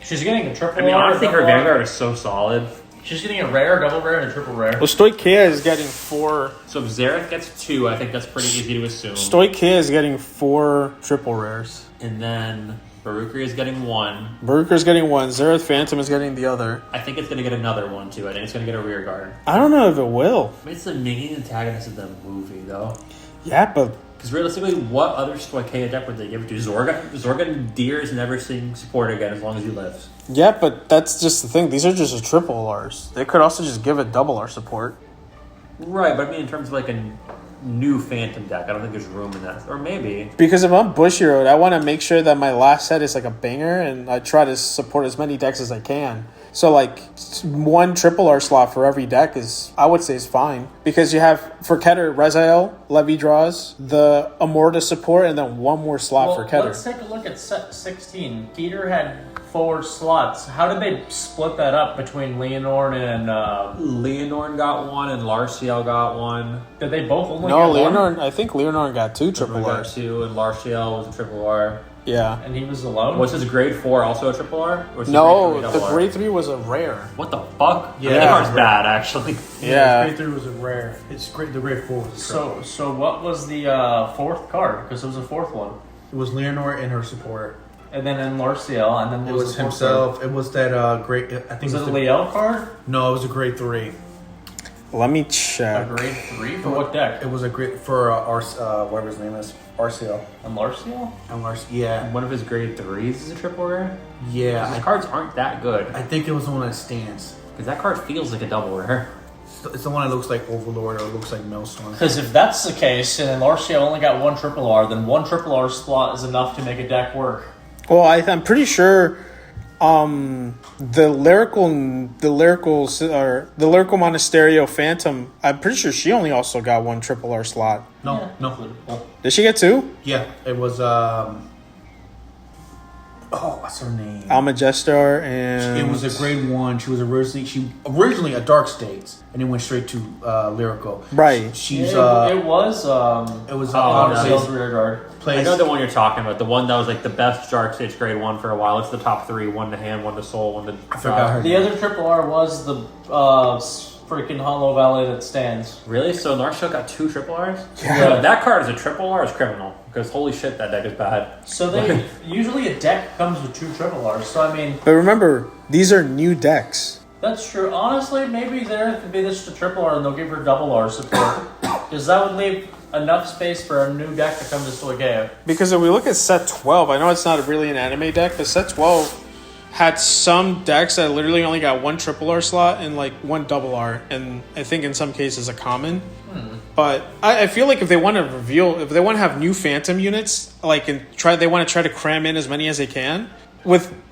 B: She's getting a triple
C: I mean,
B: R.
C: honestly, her
B: double R.
C: vanguard is so solid.
B: She's getting a rare, double rare, and a triple rare.
A: Well, Stoikea is getting 4.
C: So if Zereth gets 2, I think that's pretty easy to assume.
A: Stoikea is getting 4 triple rares.
C: And then Baruchia is getting 1.
A: Barucher's getting 1. Zereth Phantom is getting the other.
C: I think it's going to get another one, too. I think it's going to get a rear guard.
A: I don't know if it will.
C: I mean, it's the main antagonist of the movie, though.
A: Yeah, but
C: Because realistically, what other Stoikea deck would they give it to? Zorgon Deer is never seeing support again as long as he lives.
A: yeah, but that's just the thing. These are just a triple R's. They could also just give it double R support.
C: Right, but I mean, in terms of like a new Phantom deck, I don't think there's room in that. Or maybe.
A: Because if I'm Bushiroad, I want to make sure that my last set is like a banger, and I try to support as many decks as I can. So like 1 triple R slot for every deck is, I would say, is fine. Because you have for Keter, Rezael, Levidras, the Amorta support, and then 1 more slot for Keter.
B: Let's take a look at set 16. Keter had 4 slots. How did they split that up between Leonor and...
C: Leonor got 1 and Larciel got 1.
B: Did they both only
A: No,
B: get 1?
A: Leonor. I think Leonor got 2 triple
C: Got
A: R's.
C: 2 and Larciel was a triple R.
A: Yeah.
B: And he was alone?
C: Was his grade 4 also a triple R? Or was his
A: No,
C: grade 3
A: the
C: double R?
A: grade 3 was a rare.
C: What the fuck?
A: Yeah.
C: That card's bad, actually.
A: Yeah.
E: Grade 3 was a rare. It's great. The grade 4 was a triple.
B: So what was the 4th card? Because it was a 4th one.
E: It was Leonor and her support.
B: And then in Larciel, and then what
E: It was
B: the 4th
E: himself. It was that great. I think
B: Card? Was it a
E: the,
B: Liel card?
E: No, it was a grade 3.
A: Let me
B: A
A: check.
B: grade 3? For what deck?
E: It was a great for whatever his name is, RCL.
B: And Larciel?
E: And Lars, yeah,
C: One of his grade 3s is a triple rare?
E: yeah.
C: His cards aren't that good.
E: I think it was the one that stands.
C: Because that card feels like a double rare.
E: It's the one that looks like Overlord or looks like Maelstrom.
B: Because if that's the case, and then Larciel only got 1 triple R, then 1 triple R slot is enough to make a deck work.
A: Well, I'm pretty sure the lyrical Monasterio Phantom, I'm pretty sure she only also got 1 triple R slot.
E: No, no.
A: Did she get 2?
E: Yeah, it was. Oh, what's her name?
A: Almagestar and
E: It was a grade 1. She was originally a Dark States, and then went straight to Lyrical.
A: Right.
E: She's
B: it was
E: it was
B: Larciel's rear guard.
C: I
E: plays.
C: know the one you're talking about. The one that was like the best Dark Stage grade 1 for a while. It's the top 3. 1 to hand, 1 to soul, 1 to...
E: I forgot her
B: The
E: name.
B: other triple R was the freaking Hollow Valley that stands.
C: Really? So Narshok got 2 triple Rs?
B: Yeah.
C: That card is a triple R is criminal. Because holy shit, that deck is bad.
B: So they usually a deck comes with 2 triple Rs. So I mean,
A: But remember, these are new decks.
B: that's true. Honestly, maybe there could be just a triple R and they'll give her double R support because that would leave enough space for a new deck to come to Stoikea.
A: Because if we look at set 12, I know it's not really an anime deck, but set 12 had some decks that literally only got 1 triple R slot and like 1 double R, and I think in some cases a common. But I feel like if they want to have new Phantom units, like they want to try to cram in as many as they can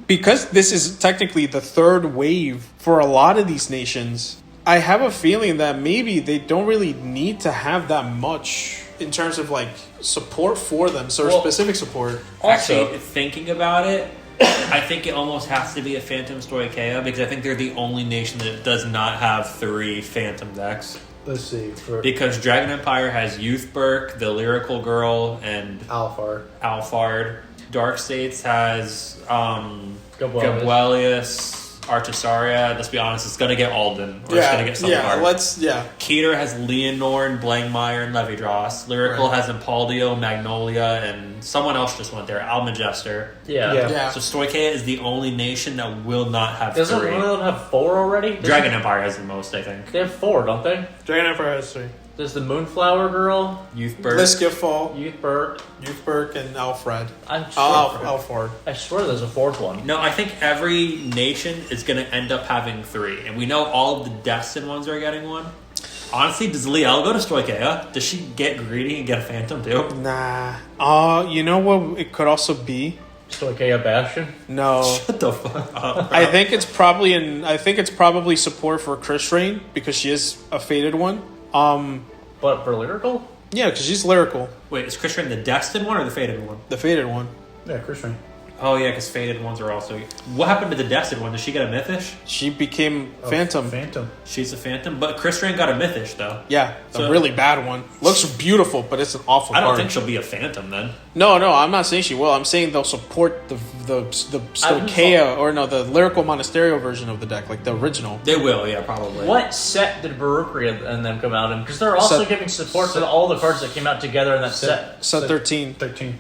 A: because this is technically the 3rd wave for a lot of these nations. I have a feeling that maybe they don't really need to have that much in terms of like support for them, specific support.
C: Actually, thinking about it, I think it almost has to be a Phantom Stoikea because I think they're the only nation that does not have 3 Phantom decks.
D: Let's see.
C: Because Dragon Empire has Youthberk, the Lyrical Girl, and Alphard. Dark States has Gabuelius, Artisaria. Let's be honest, it's gonna get Alden. Or it's gonna get some card. Keter has Leonore, Blangmeyer, and Levidras. Lyrical has Impaldio, Magnolia, and someone else just went there, Almagester.
B: Yeah.
C: So Stoikea is the only nation that will not have
B: Doesn't
C: 3.
B: one of them have 4 already?
C: Dragon Empire has the most, I think.
B: They have 4, don't they?
A: Dragon Emperor has 3.
B: There's the Moonflower Girl,
C: Youthberk.
A: Bliskifall,
B: Youthberk.
A: and Alfred.
B: I'm sure.
A: Alford.
B: I swear there's a 4th one.
C: No, I think every nation is going to end up having 3. And we know all of the destined ones are getting 1. Honestly, does Liel go to Stoikea? Does she get greedy and get a Phantom too?
A: Nah. You know what it could also be?
B: Stoikea Bastion?
A: No.
C: Shut the fuck up.
A: I think it's probably support for Chris Rain because she is a faded one.
B: But for Lyrical?
A: Yeah, because she's lyrical.
C: Wait, is Christian the destined one or the faded one?
A: The faded one.
D: Yeah, Chris Rain.
C: Oh yeah, because faded ones are also... What happened to the destined one? Did she get a Mythish?
A: She became Phantom.
C: She's a Phantom, but Chris Rain got a Mythish though.
A: Yeah, a really bad one. Looks beautiful, but it's an awful
C: I don't
A: card.
C: think she'll be a Phantom then.
A: No, I'm not saying she will. I'm saying they'll support the Stoikea the lyrical Monasterio version of the deck, like the original.
C: They will, yeah, probably.
B: What set did Barukria and them come out in? Because they're also giving support to all the cards that came out together in that set.
A: Set 13.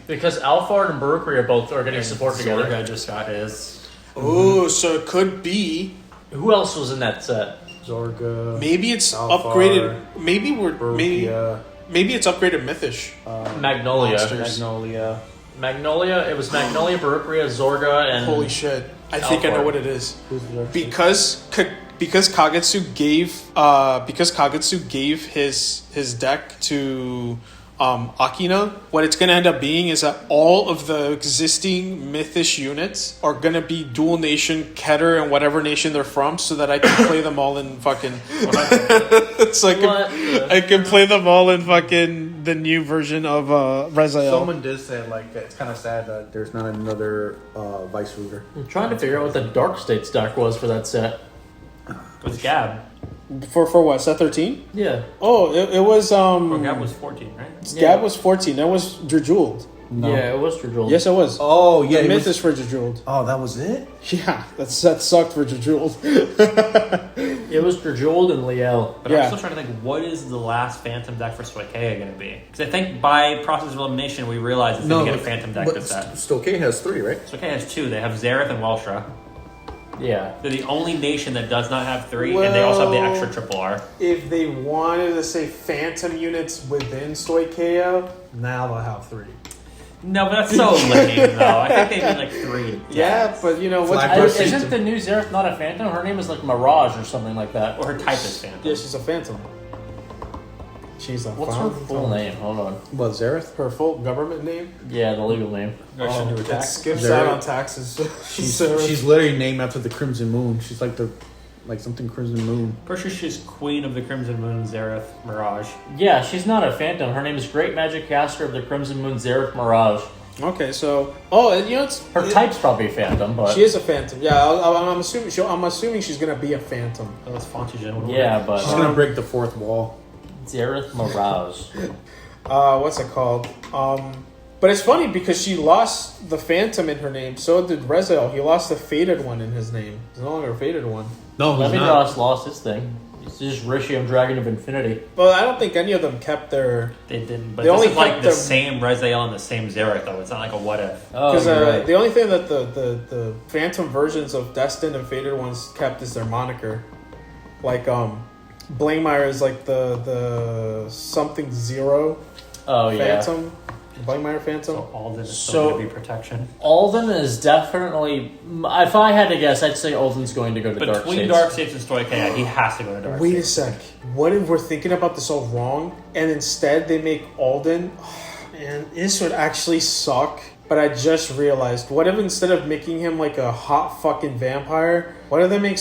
B: Because Alphard and Barukria both are getting support together.
C: Zorga just got his.
A: Ooh, so it could be.
B: Who else was in that set?
D: Zorga.
A: Maybe it's
D: Alphard,
A: upgraded.
D: Barukia,
A: Maybe it's upgraded Mythish.
B: Magnolia.
A: Monsters.
B: Magnolia. It was Magnolia, Barukria, Zorga, and
A: Holy shit! I think I know what it is.
D: Who's the other?
A: Because Kagetsu gave his deck to Akina, what it's going to end up being is that all of the existing Mythish units are going to be dual nation Keter and whatever nation they're from, so that I can play them all in fucking. So I can play them all in fucking the new version of Rezael.
D: Someone did say like it's kind of sad that there's not another Vice Ruger.
B: I'm trying to figure out what the Dark States deck was for that set.
C: With Gab.
A: For what? Set 13?
B: Yeah.
A: Oh, it was
C: Well, Gab was 14, right?
A: Gab was 14. That was Drajuled.
D: No.
B: Yeah, it was Drajuled.
A: Yes, it was.
D: Oh yeah,
A: The
D: it
A: myth
D: was-
A: is for Drajuled.
D: Oh, that was it.
A: Yeah, that sucked for Drajuled.
B: It was Drajuled and Liel.
C: But I'm still trying to think, what is the last Phantom deck for Stoikea going to be? Because I think by process of elimination, we realize it's going to get a Phantom deck this set.
D: Stoikea has 3, right?
C: Stoikea has 2. They have Zareth and Welshra.
B: Yeah.
C: They're the only nation that does not have 3, and they also have the extra triple R.
A: If they wanted to say Phantom units within Stoikea, now they'll have 3.
C: No, but that's so lame, though. I think they need like 3.
A: Yeah, but you know what's
D: Flag
A: worse?
D: Phantom.
B: Isn't the new Zareth not a Phantom? Her name is like Mirage or something like that.
C: Or her type is Phantom.
A: Yeah, she's a Phantom. She's a
B: What's her
A: Phantom.
B: full name? Hold on.
D: What, Zareth?
A: Her full government name?
B: Yeah, the legal name.
C: Version to
A: It
C: attack.
A: skips
D: Zareth.
A: out on taxes.
D: She's literally named after the Crimson Moon. She's like something Crimson Moon.
C: Pretty sure she's Queen of the Crimson Moon, Zareth Mirage.
B: Yeah, she's not a Phantom. Her name is Great Magic Caster of the Crimson Moon, Zareth Mirage.
A: Okay, so
B: Her type's probably Phantom, but
A: she is a Phantom. Yeah, I'm assuming she's gonna be a Phantom.
C: Oh, that's Fontaine.
B: yeah, but
D: She's gonna break the 4th wall.
B: Zareth Mirage.
A: What's it called? But it's funny because she lost the Phantom in her name. So did Rezael. He lost the faded one in his name. He's no longer a faded one.
D: No, he's not.
B: Levidras lost his thing. It's just Rishium Dragon of Infinity.
A: Well, I don't think any of them kept their.
C: They didn't, but
A: They
C: this
A: only
C: is like
A: kept
C: the
A: their-
C: same Raziel and the same Xerath, though. It's not like a what if.
B: Oh,
A: Because
B: you're right.
A: the only thing that the Phantom versions of Destined and Fated ones kept is their moniker. Like Blamemeyer is like the something zero
B: Oh, yeah.
A: Phantom. Blamemeyer Phantom.
C: So Alden is
B: So-
C: still going to be protection.
B: Alden is definitely... If I had to guess, I'd say Alden's going to go to Dark
C: Between
B: States.
C: Dark States and Stoicheia, he has to go to Dark
A: Wait a
C: States.
A: sec. What if we're thinking about this all wrong, and instead they make Alden? Man, this would actually suck. But I just realized, what if instead of making him like a hot fucking vampire, what if they make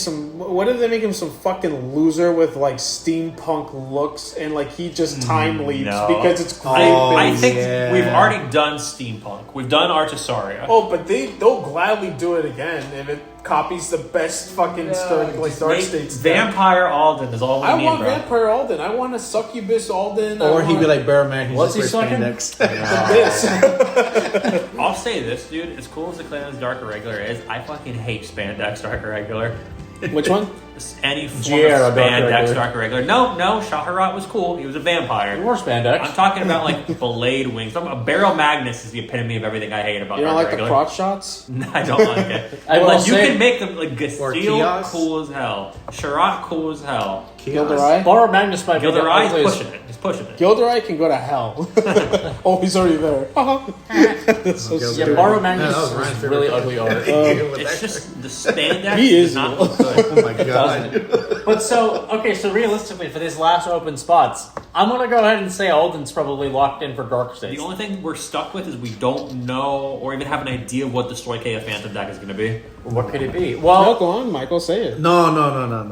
A: him some fucking loser with like steampunk looks and like he just time leaps
C: No.
A: because it's great.
C: I think
D: yeah.
C: we've already done steampunk. We've done Artisaria.
A: Oh, but they'll gladly do it again if it copies the best fucking Dark
C: Make
A: States.
C: Vampire Alden is all we
A: I
C: need,
A: want
C: bro.
A: Vampire Alden. I want a succubus Alden.
D: Or he'd be like Barrowman. He's
B: What's
D: just
B: he
D: wears
B: sucking?
D: spandex.
A: this.
C: I'll say this, dude. As cool as the Clan's Dark Irregular is, I fucking hate Spandex Dark Irregular.
A: Which one?
C: Any form
B: Giera
C: of
B: Dark
C: Spandex
B: Irregular.
C: Dark Irregular. No, Shaharat was cool. He was a vampire.
B: More spandex.
C: I'm talking about like blade wings. I'm about Barrel Magnus is the epitome of everything I hate about
A: You don't
C: Dark
A: like the
C: Irregular.
A: crotch shots?
C: I don't like it.
B: I will
C: Like you
B: say-
C: can make them like
D: Or
C: Gastile
D: Chaos.
C: cool as hell. Sharat cool as hell.
A: Gilderai?
B: Borrow Magnus might be the
C: Gilderai is
B: ugliest-
C: pushing it. He's pushing it.
A: Gilderai can go to hell. Oh, he's already there. That's so
D: Gilderai.
B: Yeah,
A: stupid.
B: Borrow
D: Yeah,
B: Magnus
D: that was Ryan's
B: is
D: favorite
B: really
D: color.
B: ugly art.
C: It's just the spandex
A: He is
C: does not
A: evil.
C: look good.
D: Oh my god.
B: But so realistically, for these last open spots, I'm gonna go ahead and say Alden's probably locked in for Dark States.
C: The only thing we're stuck with is we don't know or even have an idea of what the Stoicheia Phantom deck is going to be.
B: What could it be?
A: No,
B: Well,
A: go on, Michael, say it.
D: No.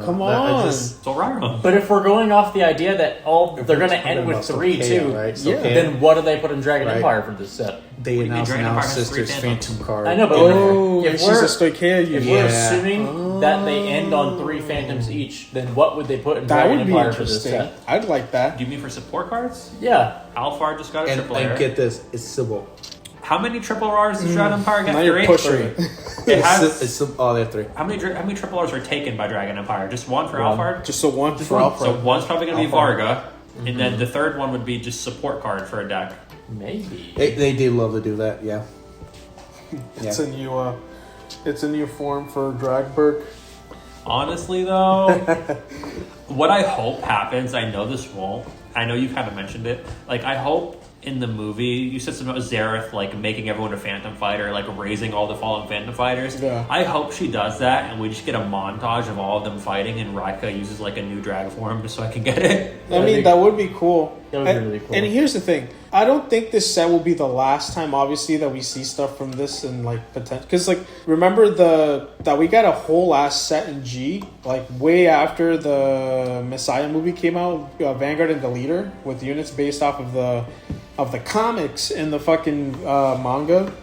A: Come
D: That- I
A: on.
D: just-
C: So Rara.
B: but if we're going off the idea that they're gonna
D: talking
B: end with
D: about
B: 3
D: Stoicheia,
B: too,
D: right?
A: Yeah.
D: Stoicheia.
B: then what do they put in Dragon
D: Right.
B: Empire for this set?
D: They
C: do you mean
D: announced
C: Dragon
D: now
C: Empire has three
D: Sister's
C: Phantoms?
D: Phantom card.
B: I know, but
A: Oh,
B: if
A: and she's
B: we're
A: a Stoicheia
B: if
A: user.
B: we're
D: Yeah.
B: assuming that they end on 3 Phantoms each, then what would they put in
A: That
B: Dragon
A: would be
B: Empire for this
A: interesting.
B: set?
A: I'd like that.
C: Do you mean for support cards?
B: Yeah,
C: Alphard just got a
D: And,
C: triple
D: and
C: rare.
D: get this, it's Sybil.
C: How many triple R's does Dragon Empire get?
A: Now you're
C: 3?
A: pushing it.
C: It has.
D: It's oh, they have 3.
C: How many triple R's are taken by Dragon Empire? Just one for
B: One.
C: Alphard?
A: Just a one for
B: one.
A: Alfred.
C: So one's probably going to be
A: Alphard.
C: Varga. And then the third one would be just support card for a deck.
B: maybe.
D: They do love to do that, yeah.
A: It's a new form for Dragberg.
C: Honestly, though, what I hope happens, I know this won't. I know you kind of mentioned it. Like, I hope in the movie, you said something about Xerath, like, making everyone a Phantom Fighter, like, raising all the fallen Phantom Fighters.
A: Yeah.
C: I hope she does that, and we just get a montage of all of them fighting, and Raika uses, like, a new drag form just so I can get it.
A: I mean, that would be cool.
B: That would be really cool.
A: And here's the thing: I don't think this set will be the last time, obviously, that we see stuff from this and like potential. Because like, remember that we got a whole ass set in G, like way after the Messiah movie came out, Vanguard and the Leader, with units based off of the comics and the fucking manga.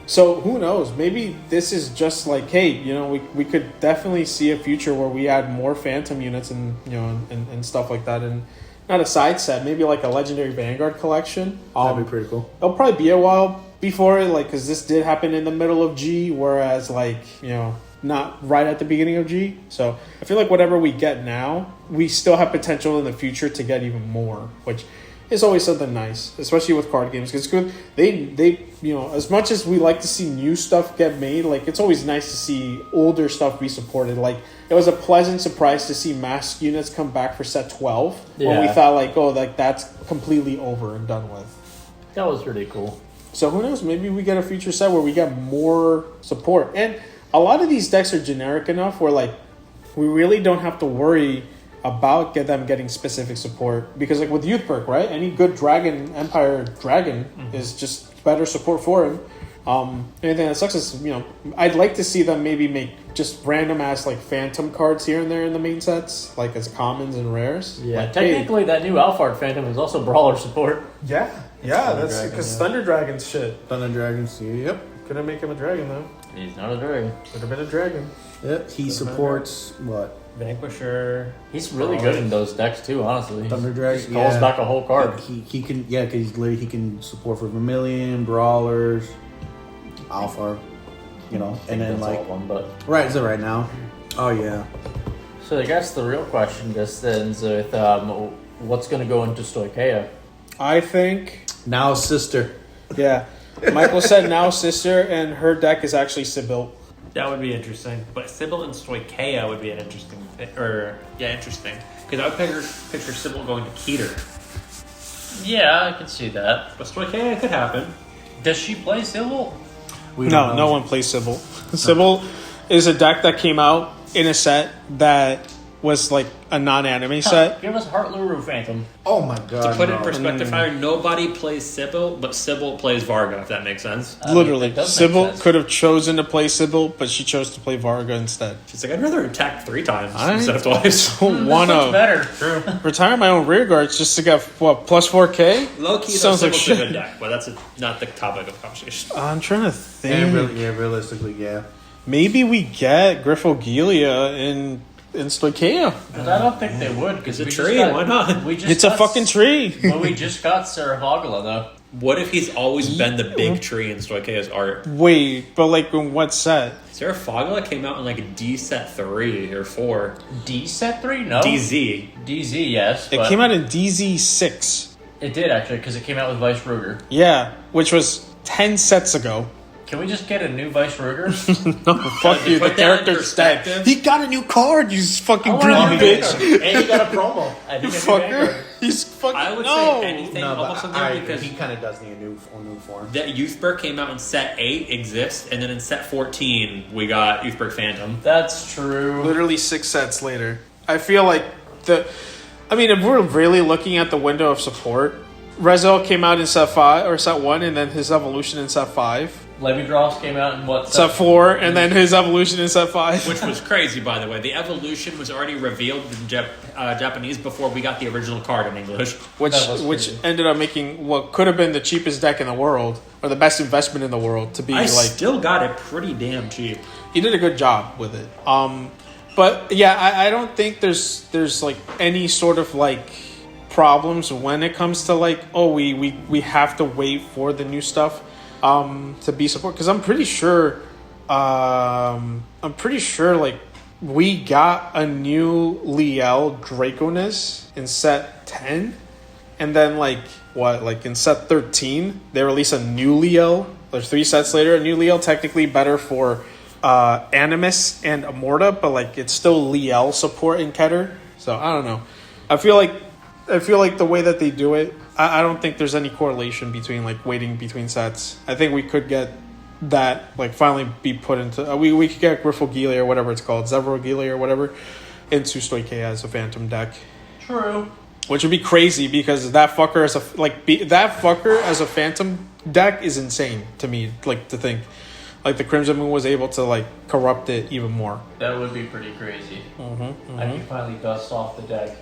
A: So who knows? Maybe this is just like, hey, you know, we could definitely see a future where we add more Phantom units and you know and stuff like that, and not a side set, maybe like a Legendary Vanguard collection.
D: That'd be pretty cool.
A: It'll probably be a while before it, like, because this did happen in the middle of G, whereas like you know not right at the beginning of G. So I feel like whatever we get now, we still have potential in the future to get even more, which is always something nice, especially with card games, because they you know, as much as we like to see new stuff get made, like it's always nice to see older stuff be supported. Like it was a pleasant surprise to see mask units come back for set 12 when we
B: Yeah.
A: thought like, oh, like that's completely over and done with.
B: That was really cool.
A: So who knows? Maybe we get a future set where we get more support. And a lot of these decks are generic enough where like we really don't have to worry about them getting specific support, because like with Youth Perk, right? Any good Dragon Empire Dragon is just better support for him. Anything that sucks is, you know, I'd like to see them maybe make just random ass like Phantom cards here and there in the main sets, like as commons and rares.
B: Yeah,
A: Like, hey,
B: technically that new Alphard Phantom is also Brawler support.
A: yeah, that's
B: Dragon,
A: because
B: yeah.
A: Thunder Dragon's shit.
D: Thunder Dragons, yep.
A: Couldn't make him a dragon though.
B: He's not a dragon.
A: Could have been a dragon.
D: Yep. He supports what?
C: Vanquisher.
B: He's really good in those decks too, honestly.
D: Thunder Dragon.
B: He calls back a whole card.
D: He can, because he can support for Vermilion, Brawlers, Alpha, you know, and then
B: That's all
D: like
B: of them, but
D: right, is it right now? Oh yeah.
B: So I guess the real question just ends with what's going to go into Stoicheia?
A: I think,
D: Now, sister.
A: yeah. Michael said now sister, and her deck is actually Sibyl.
C: That would be interesting. But Sybil and Stoicheia would be an interesting interesting. Because I would picture Sybil going to Keter.
B: Yeah, I could see that.
C: But Stoicheia could happen.
B: Does she play Sybil?
A: No one plays Sybil. Sybil is a deck that came out in a set that was like a non-anime set.
B: Give us Heart Luru Phantom.
E: Oh my god.
C: To put it in
E: no.
C: perspective, nobody plays Sybil, but Sybil plays Varga, if that makes sense.
A: Literally,
B: it does make
A: Sybil
B: sense.
A: could have chosen to play Sybil, but she chose to play Varga instead.
C: She's like, I'd rather attack 3 times
A: I
C: instead of twice.
A: don't
B: Much
A: want to
B: better. True.
A: retire my own rear guards just to get what plus 4K.
C: Low key,
A: Sounds like
C: Sybil's a
A: shit.
C: good deck, but that's not the topic of conversation.
A: I'm trying to think.
D: Realistically, yeah.
A: Maybe we get Grifogilia in Stoicheia.
B: But I don't think they would because
C: It's a tree, why not?
B: We just
A: It's a
B: got
A: fucking tree.
B: Well, we just got Sarah Hogla though.
C: What if he's always been the big tree in Stoicheia's art?
A: Wait, but like in what set?
C: Sarah Fogla came out in like a D set 3 or 4.
B: D set 3? No.
C: DZ.
B: DZ, yes.
A: It
B: but
A: came out in DZ6.
B: It did actually because it came out with Vice Ruger.
A: Yeah, which was 10 sets ago.
B: Can we just get a new Vice Ruger?
A: No, fuck
C: to
A: you. The
C: put that in
A: character's dead.
C: perspective-
A: He got a new card, you fucking
B: I
A: greedy
B: want a new
A: bitch.
B: Vanguard. And he got a promo. I
A: You
B: think a new
A: fucker.
B: Vanguard.
A: He's fucking.
C: I would
A: no.
C: say anything
D: No,
C: almost
D: but
C: in there
D: I,
C: because
D: he kind of does need a new form.
C: that Youthberg came out in set 8 exists, and then in set 14 we got Youthberg Phantom.
B: That's true.
A: Literally 6 sets later. I feel like if we're really looking at the window of support, Rezel came out in set 5 or set 1, and then his evolution in set 5.
B: Levidras came out in what?
A: Set 4, and then his evolution in set 5.
C: Which was crazy, by the way. The evolution was already revealed in Japanese before we got the original card in English.
A: which
B: That was crazy.
A: ended up making what could have been the cheapest deck in the world, or the best investment in the world, to be
C: I
A: like.
C: still got it pretty damn cheap.
A: He did a good job with it. But yeah, I don't think there's like any sort of like problems when it comes to like, oh, we have to wait for the new stuff to be support, because I'm pretty sure like we got a new Liel Draconis in set 10, and then like in set 13 they release a new Liel. There's 3 sets later, a new Liel, technically better for Animus and Amorta, but like it's still Liel support in Keter. So I don't know. I feel like the way that they do it, I don't think there's any correlation between like waiting between sets. I think we could get that like finally be put into we could get Grifogilia or whatever it's called, Zevrogilia or whatever, into Stoicheia as a Phantom deck,
B: True.
A: which would be crazy because that fucker as a Phantom deck is insane to me. Like to think like the Crimson Moon was able to like corrupt it even more.
B: That would be pretty crazy. I can finally dust off the deck.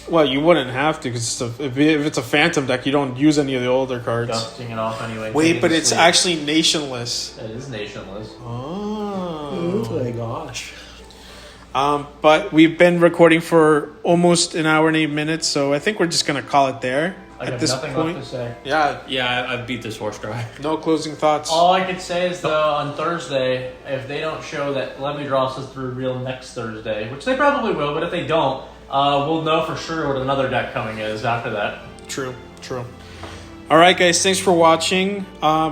A: Well, you wouldn't have to because if it's a Phantom deck, you don't use any of the older cards.
B: Dusting it off anyway.
A: Wait,
B: taking
A: but
B: the
A: it's
B: sleep.
A: actually nationless.
B: It is nationless.
A: Oh.
C: my gosh.
A: But we've been recording for almost an hour and 8 minutes, so I think we're just going to call it there
B: I
A: at
B: have
A: this
B: nothing
A: point.
B: left to say.
A: Yeah,
C: Yeah, I beat this horse dry.
A: no closing thoughts.
B: All I can say is though on Thursday, if they don't show that Levidras is the reveal next Thursday, which they probably will, but if they don't, we'll know for sure what another deck coming is after that.
A: True. All right, guys, thanks for watching.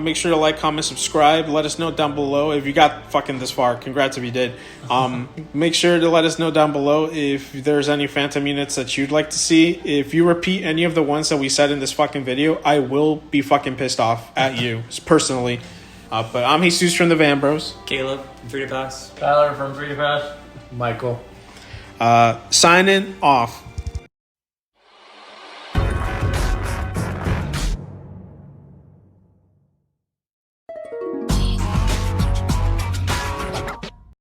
A: Make sure to like, comment, subscribe. Let us know down below if you got fucking this far. Congrats if you did. Make sure to let us know down below if there's any Phantom units that you'd like to see. If you repeat any of the ones that we said in this fucking video, I will be fucking pissed off at you personally. But I'm Jesus from the Van Bros.
C: Caleb, from 3 to Pass.
B: Tyler from 3 to Pass.
D: Michael.
A: Signing off.